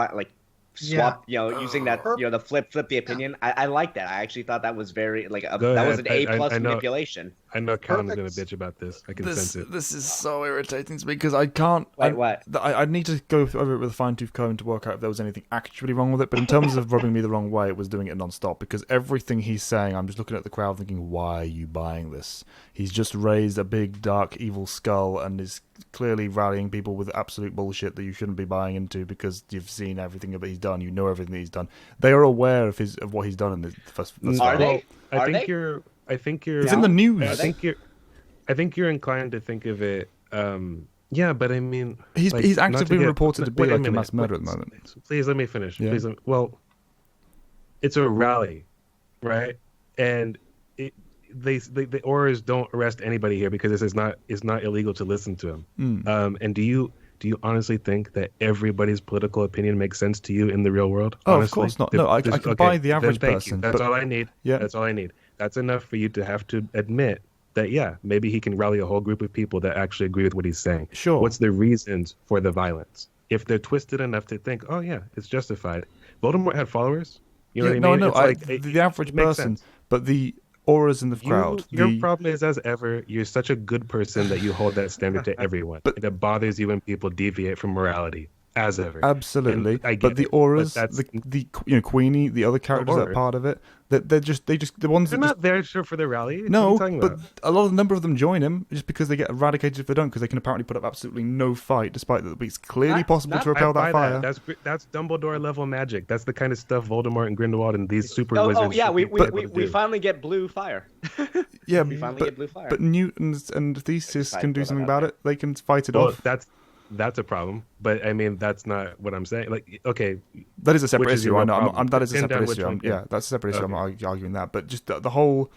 swap." Using that the flip the opinion. I like that. I actually thought that was very that was an A+ manipulation. I know Callum's gonna bitch about this. I can sense it. This is so irritating to me because I can't. What? I need to go over it with a fine-tooth comb to work out if there was anything actually wrong with it. But in terms of rubbing me the wrong way, it was doing it non-stop because everything he's saying, I'm just looking at the crowd thinking, why are you buying this? He's just raised a big, dark, evil skull and is clearly rallying people with absolute bullshit that you shouldn't be buying into because you've seen everything that he's done. You know everything that he's done. They are aware of what he's done in the first. Are they? I think you're. It's in the news. I think you're inclined to think of it. Yeah, but I mean, he's actively been reported to be like a mass murderer at the moment. Please let me finish. Yeah. Well, it's a rally, right? And the Aurors don't arrest anybody here because it's not illegal to listen to him. And do you honestly think that everybody's political opinion makes sense to you in the real world? Oh, honestly? of course not. No, I can buy the average person. That's all I need. Yeah, that's all I need. That's enough for you to have to admit that, yeah, maybe he can rally a whole group of people that actually agree with what he's saying. Sure. What's the reasons for the violence? If they're twisted enough to think, oh yeah, it's justified. Voldemort had followers. You know what I mean? No, the average person, but the Aurors in the crowd. Your problem is, as ever, you're such a good person that you hold that standard to everyone. But it bothers you when people deviate from morality, as ever. Absolutely. But the Aurors, the Queenie, the other characters that are part of it, they're just the ones they're not there for the rally. No, but a number of them join him just because they get eradicated if they don't, because they can apparently put up absolutely no fight, despite that it's clearly possible to repel that fire. That's Dumbledore level magic. That's the kind of stuff Voldemort and Grindelwald and these super wizards. Oh yeah, we finally get blue fire. Yeah, we finally get blue fire. But Newt and Theseus can do something about it. They can fight it off. That's a problem, but I mean that's not what I'm saying. Like, okay, that is a separate issue. I know. That is a separate issue. Yeah, that's a separate issue. I'm not arguing that, but just the whole.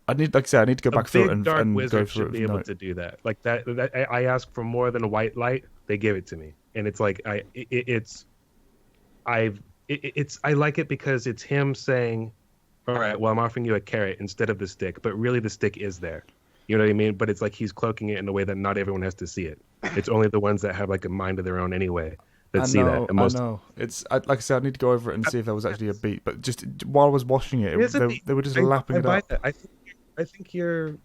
I need to go back through it and dark and wizard go through should be able to do that. Like that, I ask for more than a white light, they give it to me, and it's like I like it because it's him saying, all right, well I'm offering you a carrot instead of the stick, but really the stick is there. You know what I mean? But it's like he's cloaking it in a way that not everyone has to see it. It's only the ones that have like a mind of their own anyway that see that. And I know. It's like I said, I need to go over it and see if there was actually a beat. But just while I was watching it, they were just lapping it up. I think you're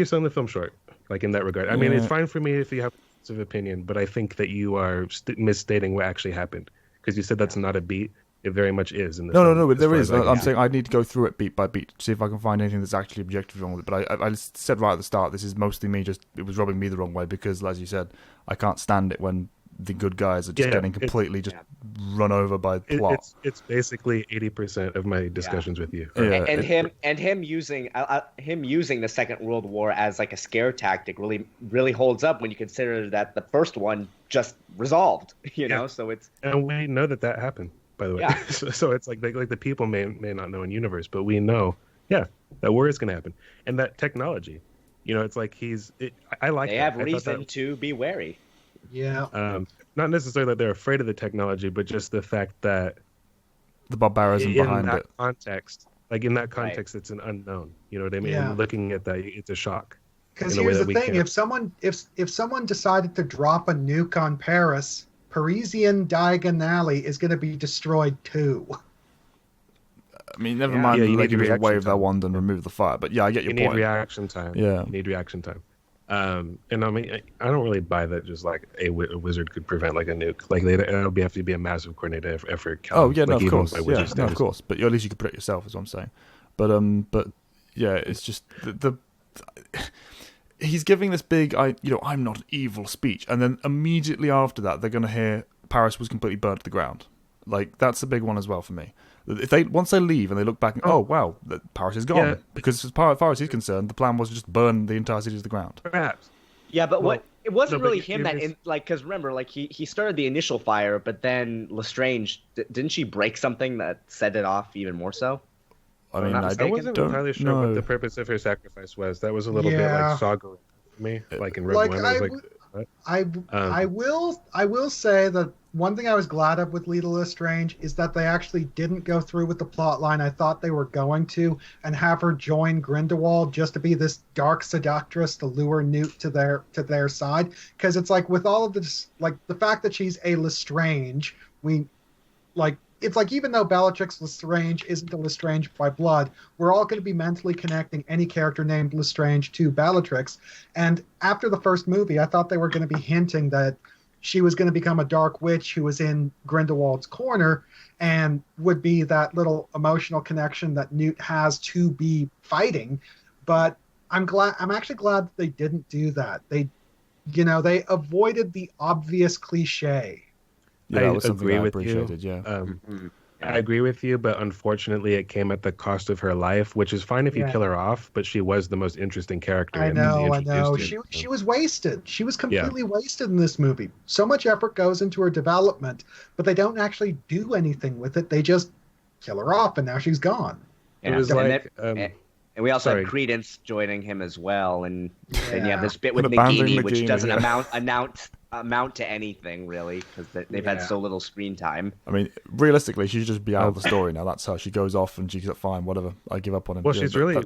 selling the film short, like in that regard. I mean, it's fine for me if you have of opinion, but I think that you are misstating what actually happened because you said that's not a beat. It very much is. No, there is. I'm saying I need to go through it beat by beat to see if I can find anything that's actually objectively wrong with it. But I said right at the start, this is mostly me it was rubbing me the wrong way because, as you said, I can't stand it when the good guys are just getting completely run over by plot. It's basically 80% of my discussions with you. And him using the Second World War as like a scare tactic really holds up when you consider that the first one just resolved. You know, so it's and we know that happened. By the way, so it's like the people may not know in universe, but we know, that war is going to happen, and that technology, it's like I like. They have reason to be wary. Yeah. Not necessarily that they're afraid of the technology, but just the fact that the barbarism behind it. In that context, it's an unknown. You know what I mean? Yeah. And looking at that, it's a shock. Because here's the thing: if someone decided to drop a nuke on Paris, Parisian Diagon Alley is going to be destroyed too. I mean, never mind. They can just wave their wand and remove the fire. But I get your point. You need reaction time. Yeah, you need reaction time. And I mean, I don't really buy that. Just like a wizard could prevent like a nuke. Like it'll have to be a massive coordinated effort. Oh yeah, no, like, of course, yeah, of course. But at least you could protect yourself, is what I'm saying. But yeah, it's just the he's giving this big, I'm not evil speech, and then immediately after that, they're going to hear Paris was completely burned to the ground. Like that's a big one as well for me. If once they leave and they look back, and, oh wow, Paris is gone, because as far as he's concerned, the plan was to just burn the entire city to the ground. Perhaps. Yeah, but it wasn't really him that because remember, like he started the initial fire, but then Lestrange didn't she break something that set it off even more so? I mean, I wasn't entirely sure what the purpose of her sacrifice was. That was a little bit like Saga for me, like in Rogue One. I will say that one thing I was glad of with Lita Lestrange is that they actually didn't go through with the plot line I thought they were going to, and have her join Grindelwald just to be this dark seductress to lure Newt to their side. Because it's like with all of this, like the fact that she's a Lestrange, it's like even though Bellatrix Lestrange isn't a Lestrange by blood, we're all going to be mentally connecting any character named Lestrange to Bellatrix. And after the first movie, I thought they were going to be hinting that she was going to become a dark witch who was in Grindelwald's corner and would be that little emotional connection that Newt has to be fighting. But I'm actually glad that they didn't do that. They avoided the obvious cliche. Yeah, that was something I appreciated. Yeah. I agree with you, but unfortunately, it came at the cost of her life, which is fine if you kill her off. But she was the most interesting character. I know. She was wasted. She was completely wasted in this movie. So much effort goes into her development, but they don't actually do anything with it. They just kill her off, and now she's gone. Yeah. It was and we also had Credence joining him as well, and then you have this bit with Nagini, which doesn't amount to anything really, because they've had so little screen time. I mean, realistically, she should just be out of the story now. That's how she goes off, and she's like, fine, whatever. I give up on him. Well, she's really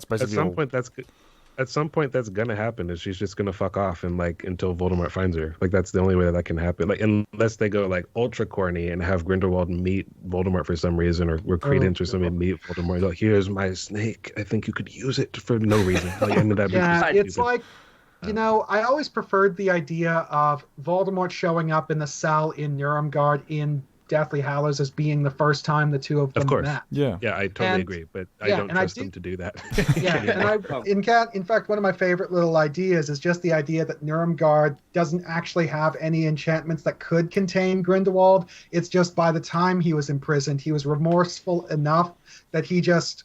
at some point that's gonna happen. Is she's just gonna fuck off and like until Voldemort finds her. Like that's the only way that can happen. Like unless they go like ultra corny and have Grindelwald meet Voldemort for some reason, or Credence or something meet Voldemort. Like, here's my snake. I think you could use it for no reason. Like, and it's like. I always preferred the idea of Voldemort showing up in the cell in Nuremberg in Deathly Hallows as being the first time the two of them met. Yeah, I totally agree, but I don't trust them to do that. In fact, one of my favorite little ideas is just the idea that Nuremberg doesn't actually have any enchantments that could contain Grindelwald. It's just by the time he was imprisoned, he was remorseful enough that he just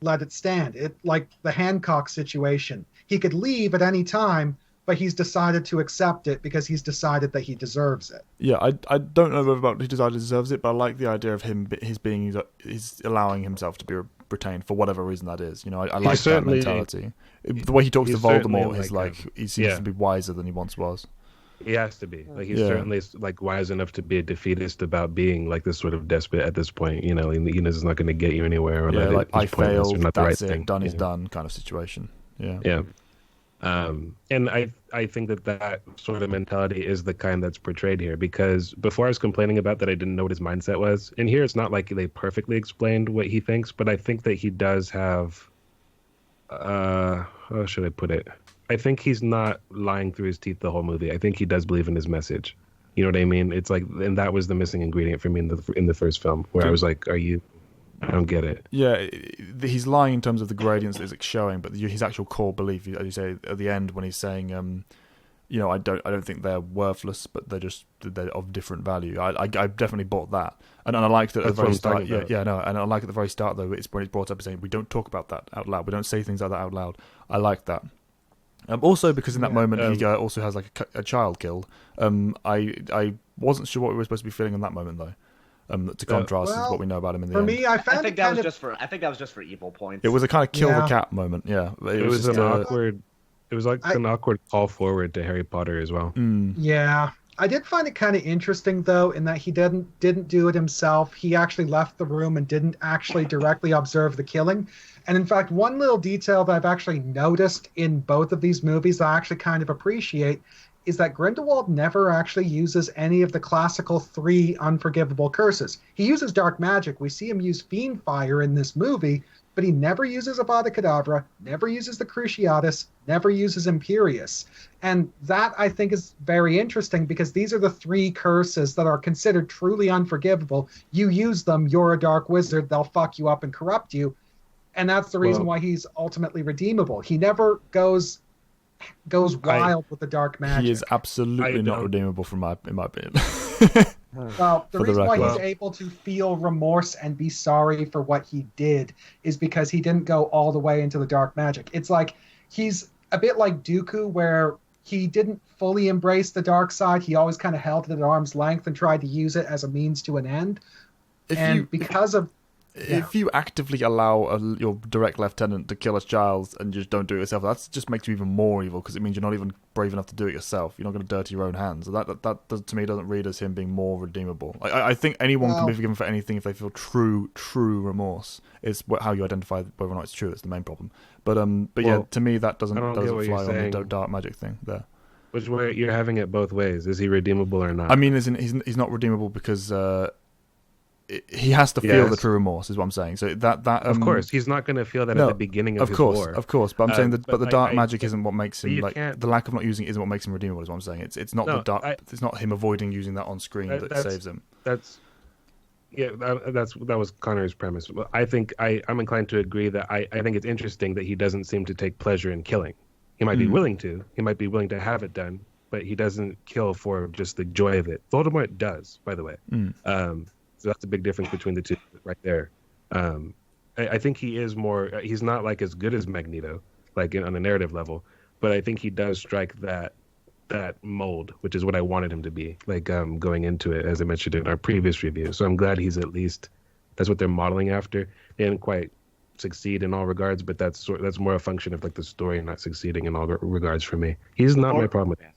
let it stand. It like the Hancock situation. He could leave at any time, but he's decided to accept it because he's decided that he deserves it. Yeah, I don't know about he decided he deserves it, but I like the idea of him, he's allowing himself to be retained for whatever reason that is. I like that mentality. The way he talks to Voldemort is like he seems to be wiser than he once was. He has to be. Like, he's certainly like wise enough to be a defeatist about being like this sort of despot at this point. He's not going to get you anywhere. Or like I failed, not that's the right it, thing. done is done kind of situation. Yeah. And I think that sort of mentality is the kind that's portrayed here, because before I was complaining about that I didn't know what his mindset was. And here it's not like they perfectly explained what he thinks, but I think that he does have how should I put it? I think he's not lying through his teeth the whole movie. I think he does believe in his message. You know what I mean? It's like, and that was the missing ingredient for me in the first film, where I was like, I don't get it. Yeah, he's lying in terms of the gradients that it's showing, but his actual core belief, as you say at the end when he's saying, I don't think they're worthless, but they're of different value. I definitely bought that, and I liked it at the very start. And I like at the very start though. It's when it's brought up saying we don't talk about that out loud. We don't say things like that out loud. I like that. Also, because in that moment he also has like a child killed. I wasn't sure what we were supposed to be feeling in that moment though. To contrast with what we know about him in the end. For me, I think that was just for evil points. It was a kind of kill the cat moment. Yeah, it was an awkward. It was like an awkward call forward to Harry Potter as well. Yeah, I did find it kind of interesting though, in that he didn't do it himself. He actually left the room and didn't actually directly observe the killing. And in fact, one little detail that I've actually noticed in both of these movies that I actually kind of appreciate is that Grindelwald never actually uses any of the classical 3 unforgivable curses. He uses dark magic. We see him use Fiend Fire in this movie, but he never uses Avada Kedavra, never uses the Cruciatus, never uses Imperius. And that, I think, is very interesting because these are the 3 curses that are considered truly unforgivable. You use them, you're a dark wizard, they'll fuck you up and corrupt you. And that's the reason why he's ultimately redeemable. He never goes wild with the dark magic. He is absolutely not redeemable in my opinion. Well, the reason why he's able to feel remorse and be sorry for what he did is because he didn't go all the way into the dark magic. It's like he's a bit like Dooku, where he didn't fully embrace the dark side. He always kind of held it at arm's length and tried to use it as a means to an end. If you actively allow your direct lieutenant to kill a child and just don't do it yourself, that just makes you even more evil because it means you're not even brave enough to do it yourself. You're not going to dirty your own hands. That to me doesn't read as him being more redeemable. I think anyone can be forgiven for anything if they feel true remorse. It's how you identify whether or not it's true. That's the main problem. But to me that doesn't fly on the dark magic thing there. Which way you're having it both ways? Is he redeemable or not? I mean, he's not redeemable because. He has to feel the true remorse, is what I'm saying. So that of course, he's not going to feel that at the beginning of his war. Of course. But I'm saying that, but the dark magic isn't what makes him the lack of not using it isn't what makes him redeemable. Is what I'm saying. It's not the dark. It's not him avoiding using that on screen that saves him. That was Connor's premise. I think I'm inclined to agree that I think it's interesting that he doesn't seem to take pleasure in killing. He might be willing to. He might be willing to have it done, but he doesn't kill for just the joy of it. Voldemort does, by the way. So that's a big difference between the two right there. I think he is more. He's not like as good as Magneto, like on a narrative level, but I think he does strike that mold, which is what I wanted him to be. Like going into it, as I mentioned in our previous review. So I'm glad he's at least that's what they're modeling after. They didn't quite succeed in all regards, but that's more a function of like the story not succeeding in all regards for me. He's not my problem with that.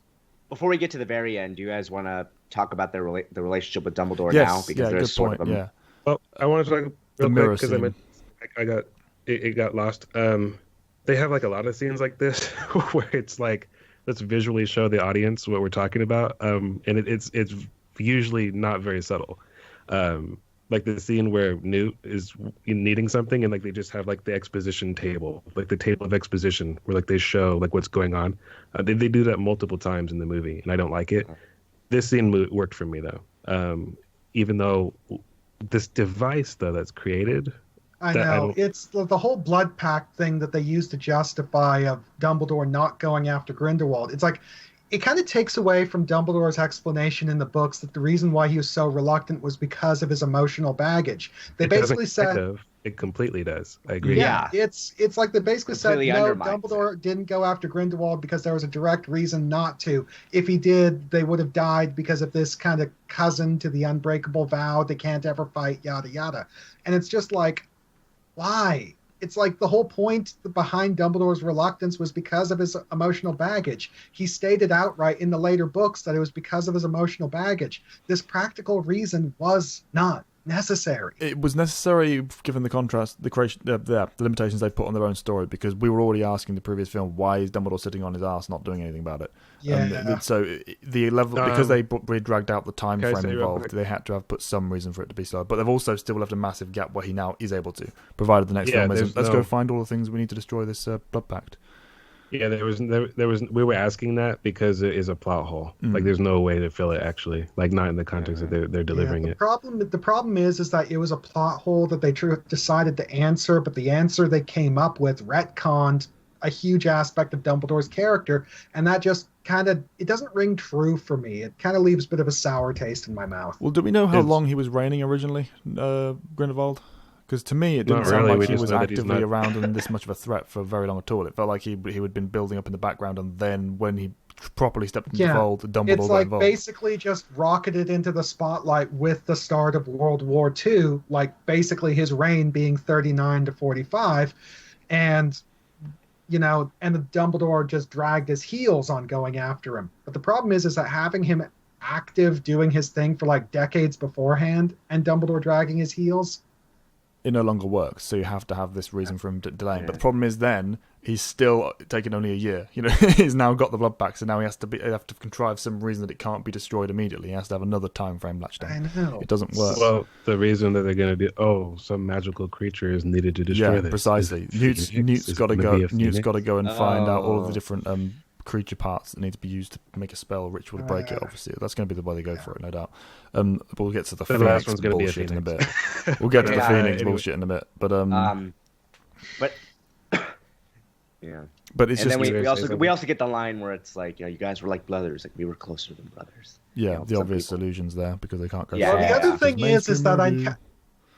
Before we get to the very end, do you guys want to talk about the relationship with Dumbledore now? Because there's sort of a... Well, I want to talk real quick because it got lost. They have like a lot of scenes like this where it's like let's visually show the audience what we're talking about, and it's usually not very subtle. Like the scene where Newt is needing something and like they just have like the exposition table, like the table of exposition where like they show like what's going on. They do that multiple times in the movie and I don't like it. This scene worked for me though. Even though this device though that's created. I know. It's the whole blood pact thing that they use to justify of Dumbledore not going after Grindelwald. It's like it kind of takes away from Dumbledore's explanation in the books that the reason why he was so reluctant was because of his emotional baggage. They basically said it completely does. I agree. Yeah, it's like they basically said no, Dumbledore didn't go after Grindelwald because there was a direct reason not to. If he did, they would have died because of this kind of cousin to the unbreakable vow. They can't ever fight, yada yada. And it's just like, why? It's like the whole point behind Dumbledore's reluctance was because of his emotional baggage. He stated outright in the later books that it was because of his emotional baggage. This practical reason was not necessary. It was necessary given the contrast, the limitations they put on their own story, because we were already asking the previous film, why is Dumbledore sitting on his ass not doing anything about it? Yeah. So the level, because they dragged out the time frame involved, they had to have put some reason for it to be slow. But they've also still left a massive gap where he now is able to, provided the next film isn't. Let's go find all the things we need to destroy this blood pact. Yeah, there was. We were asking that because it is a plot hole. Like, there's no way to fill it. Actually, like not in the context that they're delivering it. The problem is that it was a plot hole that they decided to answer, but the answer they came up with retconned a huge aspect of Dumbledore's character, and that just it doesn't ring true for me. It kind of leaves a bit of a sour taste in my mouth. Well, do we know how long he was reigning originally, Grindelwald? Because to me, it didn't sound like he was actively around and this much of a threat for very long at all. It felt like he had been building up in the background, and then when he properly stepped into the fold, Dumbledore got involved. Basically just rocketed into the spotlight with the start of World War II, like basically his reign being 39 to 45, and the Dumbledore just dragged his heels on going after him. But the problem is that having him active doing his thing for like decades beforehand, and Dumbledore dragging his heels. it no longer works. So you have to have this reason for him delaying. Yeah. But the problem is then he's still taken only a year. You know, he's now got the blood pact, so now he have to contrive some reason that it can't be destroyed immediately. He has to have another time frame latched on. I know. It doesn't work. Well, the reason that they're going to do, some magical creature is needed to destroy this. Precisely. Newt's got to go. Newt's got to go and find out all of the different creature parts that need to be used to make a spell or ritual to break it. Obviously, that's going to be the way they go for it, no doubt. But we'll get to the Phoenix bullshit in a bit. We'll get to the Phoenix bullshit in a bit. But yeah. But it's and just then we also get the line where it's like, you guys were like brothers, like we were closer than brothers. yeah, the obvious illusions there because they can't go. Yeah. Well, the other thing is that movie.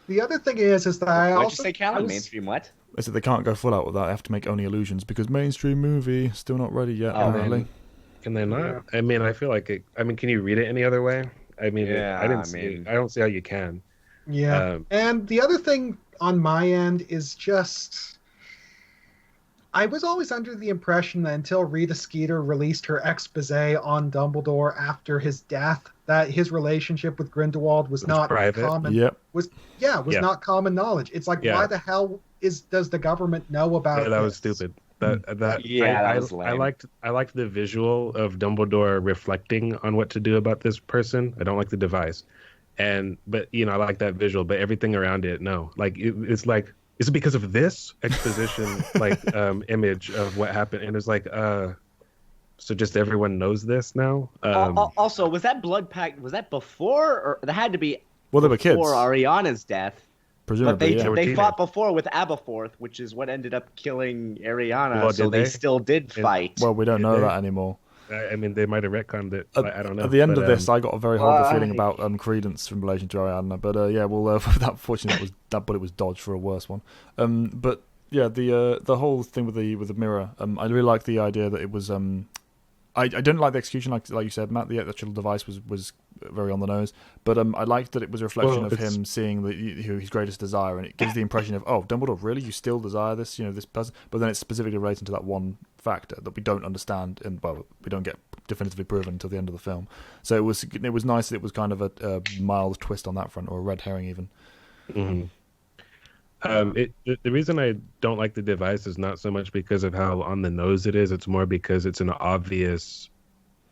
the other thing is that I What'd also you say, Callan? Mainstream what? I said they can't go full out with that. They have to make only illusions because mainstream movie still not ready yet. Apparently, Can they not? I mean, I feel like can you read it any other way? I mean, Yeah, I don't see how you can. Yeah. And the other thing on my end is just I was always under the impression that until Rita Skeeter released her expose on Dumbledore after his death, that his relationship with Grindelwald was not private. common. Yep. Not common knowledge. It's like, why the hell does the government know about That this? was stupid. That was lame. I liked the visual of Dumbledore reflecting on what to do about this person. I don't like the device, but I like that visual. But everything around it, no. Like it's like, is it because of this exposition image of what happened? And it's like, so just everyone knows this now. Also, was that blood pact? Was that before, or that had to be? Well, they were kids. Before Ariana's death. Presumably, But yeah. they fought before with Aberforth, which is what ended up killing Ariana. Well, so they still did fight. Well, we don't know that anymore. I mean, they might have retconned it. I don't know. At the end of this, I got a very horrible feeling about Credence in relation to Ariana. But unfortunately, that bullet was dodged for a worse one. But yeah, the whole thing with the mirror. I really like the idea that it was. I didn't like the execution, like you said, Matt. The actual device was very on the nose, but I liked that it was a reflection of him seeing his greatest desire, and it gives the impression of, oh, Dumbledore, really, you still desire this, this person? But then it's specifically relating to that one factor that we don't understand, and we don't get definitively proven until the end of the film. So it was nice that it was kind of a mild twist on that front, or a red herring even. Mm-hmm. The reason I don't like the device is not so much because of how on the nose it is. It's more because it's an obvious,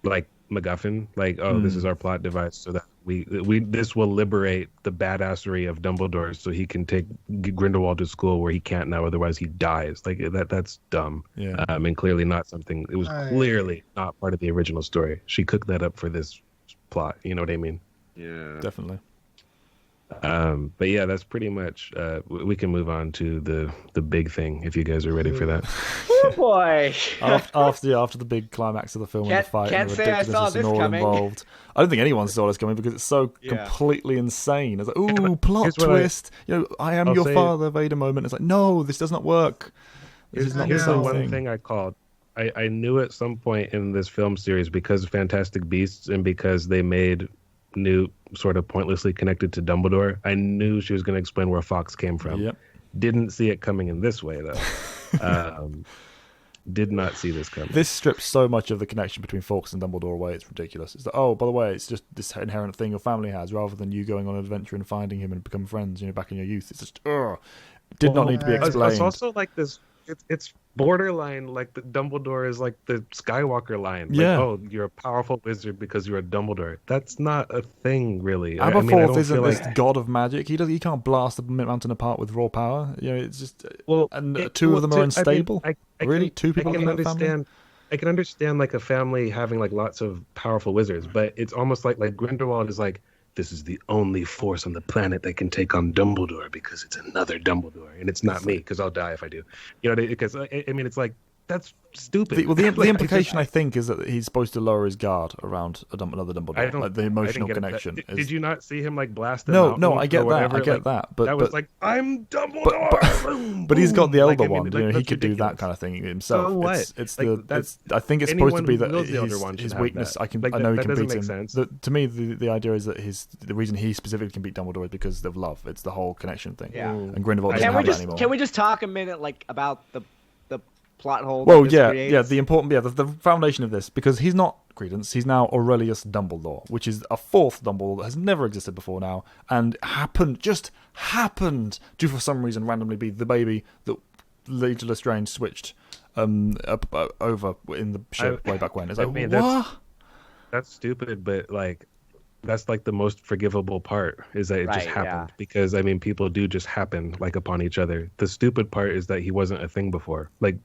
like, MacGuffin. Like, this is our plot device, so that this will liberate the badassery of Dumbledore, so he can take Grindelwald to school where he can't now. Otherwise, he dies. Like that's dumb. Yeah. And clearly not something. It was clearly not part of the original story. She cooked that up for this plot. You know what I mean? Yeah, definitely. But yeah, that's pretty much. We can move on to the big thing if you guys are ready for that. Oh boy! after the big climax of the film, and the fight, can't and the say I saw ridiculousness this and all coming. involved. I don't think anyone saw this coming because it's so completely insane. It's like, ooh, plot here's what twist. I am your father, Vader moment. It's like, no, this does not work. This is not Here's the the same one thing. thing I called. I knew at some point in this film series, because of Fantastic Beasts and because they made Newt sort of pointlessly connected to Dumbledore, I knew she was going to explain where Fox came from. Yep. Didn't see it coming in this way, though. Did not see this coming. This strips so much of the connection between Fawkes and Dumbledore away. It's ridiculous. It's like, oh, by the way, it's just this inherent thing your family has, rather than you going on an adventure and finding him and becoming friends, back in your youth. It's just, did not need to be explained. It's also like this. It's borderline like the Dumbledore is like the Skywalker line. Like, Yeah. oh, you're a powerful wizard because you're a Dumbledore. That's not a thing, really. Aberforth isn't this god of magic. He can't blast the mountain apart with raw power. It's just two of them are unstable. Two people in that family. I can understand like a family having like lots of powerful wizards, but it's almost like Grindelwald is like, this is the only force on the planet that can take on Dumbledore because it's another Dumbledore, and it's not me because I'll die if I do. Because it's like, that's stupid. The implication, I think, is that he's supposed to lower his guard around another Dumbledore, like the emotional connection. Did you not see him like blast him out? No, I get that. I get that. But that was like, I'm Dumbledore. But he's got the elder one. He could do that kind of thing himself. So what? I think it's supposed to be that his weakness. That. I know he can beat him. Sense. To me, the idea is that the reason he specifically can beat Dumbledore is because of love. It's the whole connection thing. Yeah. And Grindelwald doesn't have that anymore. Can we just talk a minute about the plot hole? Well, the important, the foundation of this, because he's not Credence. He's now Aurelius Dumbledore, which is a fourth Dumbledore that has never existed before now, and just happened to, for some reason, randomly be the baby that Lady Lestrange switched over in the ship way back when. It's like, what? That's stupid, but like, that's like the most forgivable part, is that it just happened. Because I mean, people do just happen like upon each other. The stupid part is that he wasn't a thing before. Like,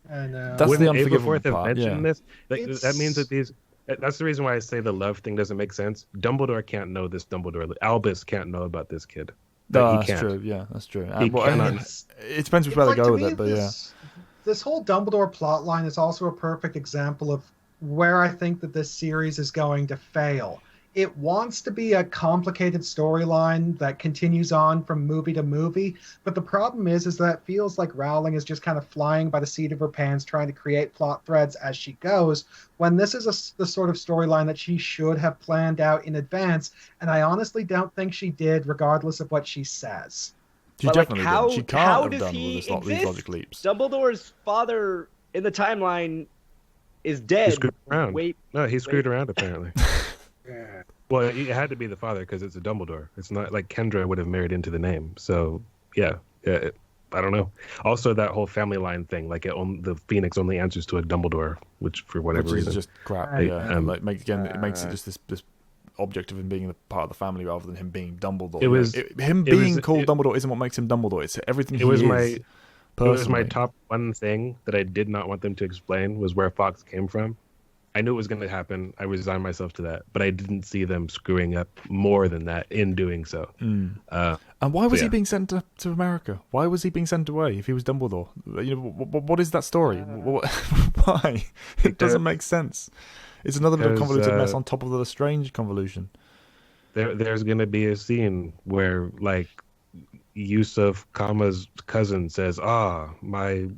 I know. That's the unforgivable Aberforth have part. mentioned this. Like, that means that these. That's the reason why I say the love thing doesn't make sense. Dumbledore can't know this Dumbledore. Albus can't know about this kid. That's true. Yeah, that's true. He cannot. It depends which way they go with it, but this whole Dumbledore plotline is also a perfect example of where I think that this series is going to fail. It wants to be a complicated storyline that continues on from movie to movie, but the problem is that it feels like Rowling is just kind of flying by the seat of her pants, trying to create plot threads as she goes, when this is the sort of storyline that she should have planned out in advance, and I honestly don't think she did, regardless of what she says. She definitely didn't. She can't have done these logic leaps. Dumbledore's father in the timeline is dead. He screwed around. He screwed around, apparently. Yeah. Well, it had to be the father because it's a Dumbledore. It's not like Kendra would have married into the name. So, yeah, I don't know. Also, that whole family line thing, like the Phoenix only answers to a Dumbledore, which for whatever reason is just crap. It makes it just this object of him being a part of the family rather than him being Dumbledore. Him being called Dumbledore isn't what makes him Dumbledore. It's everything he is. It was my top one thing that I did not want them to explain was where Fox came from. I knew it was going to happen. I resigned myself to that, but I didn't see them screwing up more than that in doing so. And why was he being sent to America? Why was he being sent away if he was Dumbledore? You know, what is that story? Why? It doesn't make sense. It's another bit of convoluted mess on top of the Lestrange convolution. There's going to be a scene where, like, Yusuf Kama's cousin says, like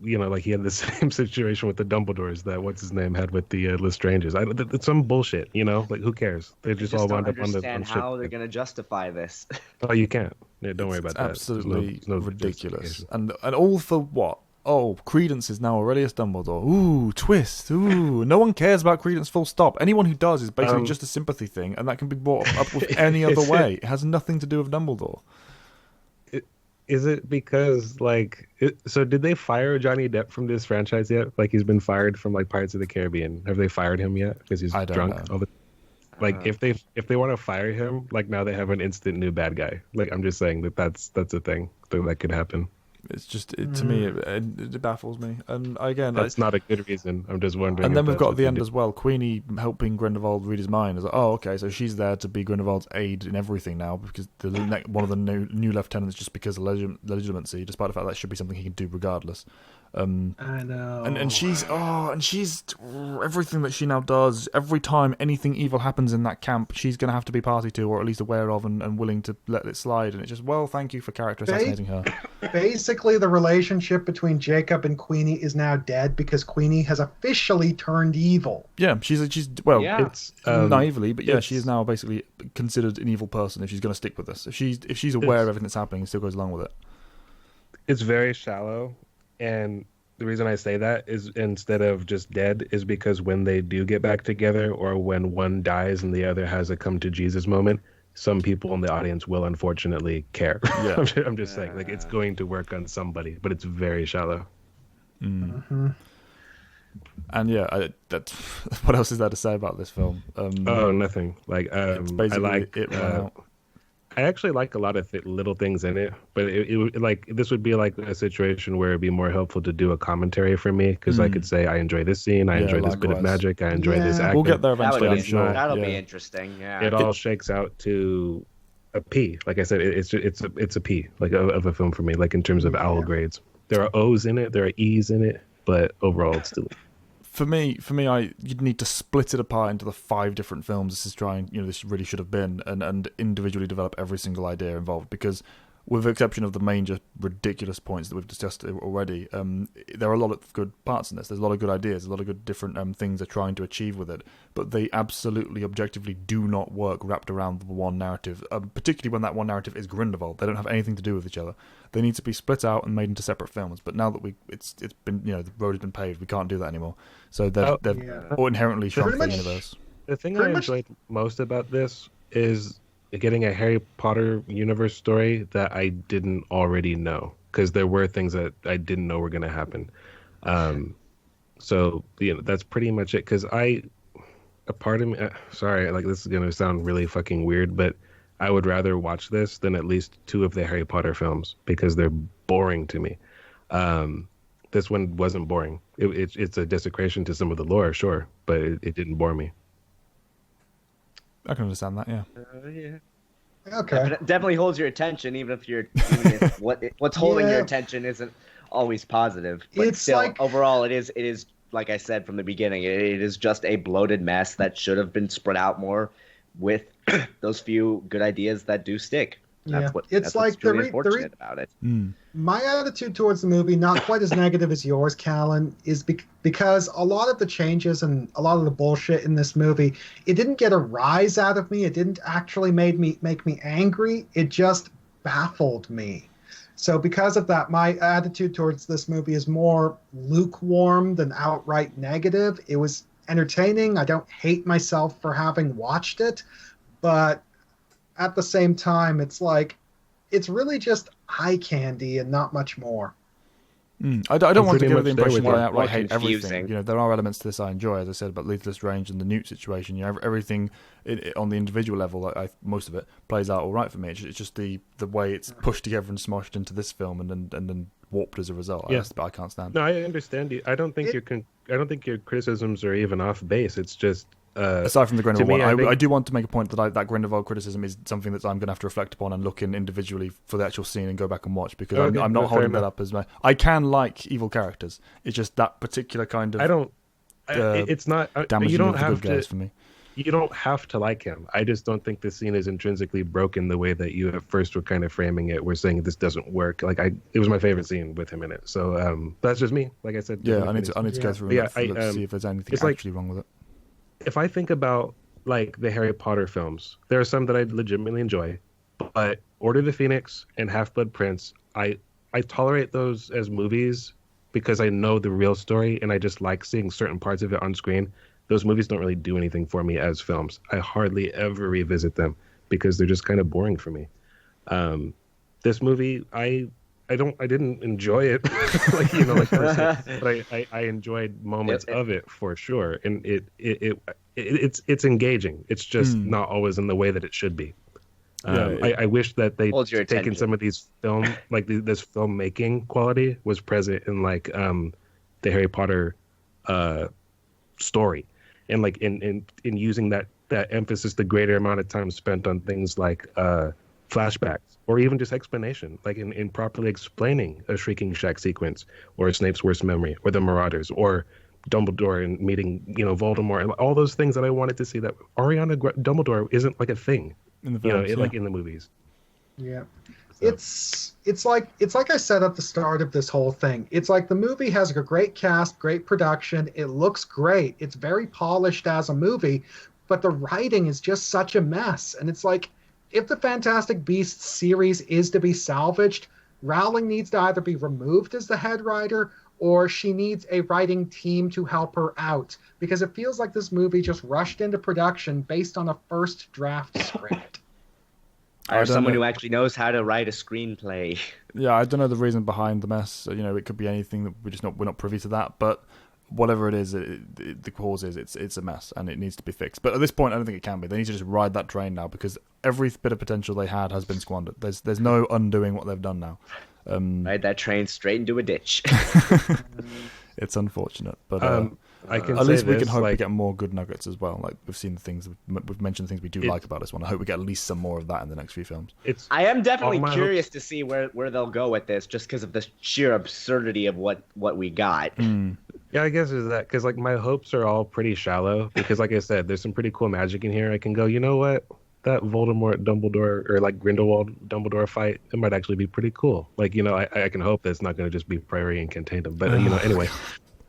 he had the same situation with the Dumbledores that what's his name had with the Lestranges. It's some bullshit, like who cares? They just all wound up on the ship. How they're going to justify this? Oh, you can't. Yeah, don't worry about that. Absolutely ridiculous. And all for what? Oh, Credence is now Aurelius Dumbledore. Ooh, twist. Ooh, no one cares about Credence. Full stop. Anyone who does is basically just a sympathy thing, and that can be brought up with any other way. It has nothing to do with Dumbledore. Is it because, so did they fire Johnny Depp from this franchise yet? Like, he's been fired from, like, Pirates of the Caribbean. Have they fired him yet? Because he's drunk all the if they want to fire him, like, now they have an instant new bad guy. Like, I'm just saying that's a thing that could happen. It's just, to me, it baffles me. And again, that's not a good reason. I'm just wondering. And then we've got the end as well. Queenie helping Grindelwald read his mind. It's like, oh, okay, so she's there to be Grindelwald's aid in everything now because one of the new lieutenants just because of legitimacy, despite the fact that should be something he can do regardless. I know. And she's everything that she now does. Every time anything evil happens in that camp, she's going to have to be party to, or at least aware of, and willing to let it slide. And it's just, well, thank you for character assassinating her. Basically, the relationship between Jacob and Queenie is now dead because Queenie has officially turned evil. Yeah, she's it's naively, but she is now basically considered an evil person if she's going to stick with this. If she's aware of everything that's happening and still goes along with it. It's very shallow. And the reason I say that is instead of just dead is because when they do get back together or when one dies and the other has a come to Jesus moment, some people in the audience will unfortunately care. Yeah. I'm just saying, like, it's going to work on somebody, but it's very shallow. Mm-hmm. And that's what else is there to say about this film? Nothing. Like, it's basically I actually like a lot of little things in it, but it like this would be like a situation where it'd be more helpful to do a commentary for me because I could say I enjoy this scene, I enjoy this bit of magic, I enjoy this acting. We'll get there eventually. I'm sure that'll be interesting. Yeah, it all shakes out to a P. Like I said, it's a P like of a film for me. Like in terms of owl grades, there are O's in it, there are E's in it, but overall it's still. For me, you'd need to split it apart into the 5 different films this really should have been, and individually develop every single idea involved. Because with the exception of the main just ridiculous points that we've discussed already, there are a lot of good parts in this. There's a lot of good ideas, a lot of good different things they're trying to achieve with it, but they absolutely, objectively do not work wrapped around one narrative, particularly when that one narrative is Grindelwald. They don't have anything to do with each other. They need to be split out and made into separate films, but now that it's been, the road has been paved, we can't do that anymore. So they've all inherently shrunk the universe. The thing I enjoyed most about this is getting a Harry Potter universe story that I didn't already know, because there were things that I didn't know were going to happen. So that's pretty much it. Because a part of me, sorry, like this is going to sound really fucking weird, but I would rather watch this than at least 2 of the Harry Potter films because they're boring to me. This one wasn't boring. It's a desecration to some of the lore, sure, but it didn't bore me. I can understand that, yeah. Yeah. Okay. It definitely holds your attention, even if what's holding your attention isn't always positive. But It's still, like- overall, it is like I said from the beginning, it is just a bloated mess that should have been spread out more with those few good ideas that do stick. Yeah. That's what's truly unfortunate about it. My attitude towards the movie, not quite as negative as yours, Callan, is because a lot of the changes and a lot of the bullshit in this movie, it didn't get a rise out of me. It didn't actually make me angry. It just baffled me. So because of that, my attitude towards this movie is more lukewarm than outright negative. It was entertaining. I don't hate myself for having watched it, but at the same time, it's like, it's really just eye candy and not much more. I don't want to give the impression that I more outright hate confusing. everything. There are elements to this I enjoy, as I said about Lestrange and the Newt situation. Everything on the individual level, most of it plays out all right for me. It's just the way it's pushed together and smashed into this film and then warped as a result. Yes, but I can't stand. No, I understand you. I don't think your criticisms are even off base. It's just. Aside from the Grindelwald one, I I do want to make a point that that Grindelwald criticism is something that I'm going to have to reflect upon and look in individually for the actual scene and go back and watch, because I'm not holding that up as my. I can like evil characters. It's just that particular kind of. I don't. It's not. You don't have to. For me. You don't have to like him. I just don't think the scene is intrinsically broken the way that you at first were kind of framing it. We're saying this doesn't work. It was my favorite scene with him in it. So that's just me. Like I said. Yeah, I need to go through and see if there's anything actually wrong with it. If I think about the Harry Potter films, there are some that I legitimately enjoy, but Order of the Phoenix and Half-Blood Prince, I tolerate those as movies because I know the real story and I just like seeing certain parts of it on screen. Those movies don't really do anything for me as films. I hardly ever revisit them because they're just kind of boring for me. This movie, I didn't enjoy it but I enjoyed moments of it for sure, and it's engaging. It's just not always in the way that it should be. I wish that they taken some of these this filmmaking quality was present in the Harry Potter story, and in using that emphasis, the greater amount of time spent on things like flashbacks or even just explanation, in properly explaining a Shrieking Shack sequence or Snape's worst memory or the Marauders or Dumbledore and meeting Voldemort and all those things that I wanted to see. That Ariana Dumbledore isn't a thing in the films, in the movies. Yeah. So. It's like I said at the start of this whole thing. It's like the movie has a great cast, great production. It looks great. It's very polished as a movie, but the writing is just such a mess. And it's like, if the Fantastic Beasts series is to be salvaged, Rowling needs to either be removed as the head writer or she needs a writing team to help her out, because it feels like this movie just rushed into production based on a first draft script. Or someone who actually knows how to write a screenplay. Yeah, I don't know the reason behind the mess. It could be anything that we're not privy to that, but whatever it is, the cause is it's a mess and it needs to be fixed. But at this point, I don't think it can be. They need to just ride that train now, because every bit of potential they had has been squandered. There's no undoing what they've done now. Ride that train straight into a ditch. It's unfortunate, but I can at least we this, can hope we get more good nuggets as well. We've seen the things, we've mentioned things we do like about this one. I hope we get at least some more of that in the next few films. I am definitely curious to see where they'll go with this, just because of the sheer absurdity of what we got. Yeah, I guess it's that, because my hopes are all pretty shallow, because like I said, there's some pretty cool magic in here. I can go, you know what? that Voldemort Dumbledore or like Grindelwald Dumbledore fight, it might actually be pretty cool. Like, you know, I can hope that it's not going to just be Prairie and Contained. But you know, anyway,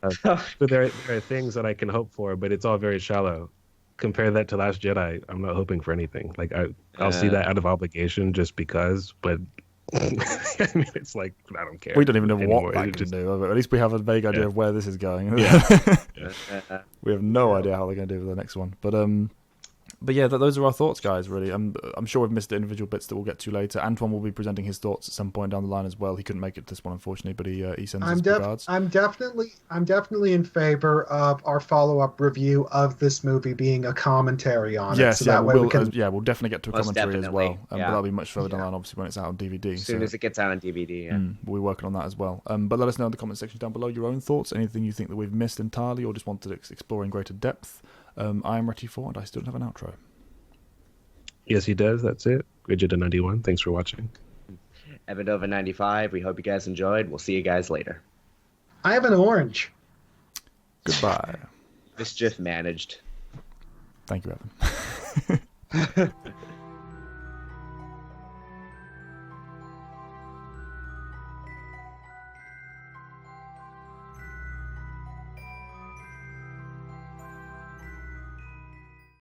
but there are things that I can hope for, but it's all very shallow. Compare that to Last Jedi. I'm not hoping for anything. Like I'll see that out of obligation just because, but I mean, it's like I don't care. We don't even know anymore. what that can do. At least we have a vague idea of where this is going. Yeah. We have no idea how they're going to do with the next one. But yeah, those are our thoughts, guys. Really, I'm sure we've missed individual bits that we'll get to later. Antoine will be presenting his thoughts at some point down the line as well. He couldn't make it to this one, unfortunately, but he sends his regards. I'm definitely in favor of our follow-up review of this movie being a commentary on it. Yes, So that way we'll we'll definitely get to a Most commentary as definitely, well. But that'll be much further down the line, obviously, when it's out on DVD. As soon as it gets out on DVD, yeah. We'll be working on that as well. But let us know in the comment section down below your own thoughts, anything you think that we've missed entirely or just wanted to explore in greater depth. I am Retty 4 and I still don't have an outro. Yes, he does. That's it. Gridget91. Thanks for watching. Evanova95. We hope you guys enjoyed. We'll see you guys later. I have an orange. Goodbye. Mischief managed. Thank you, Evan.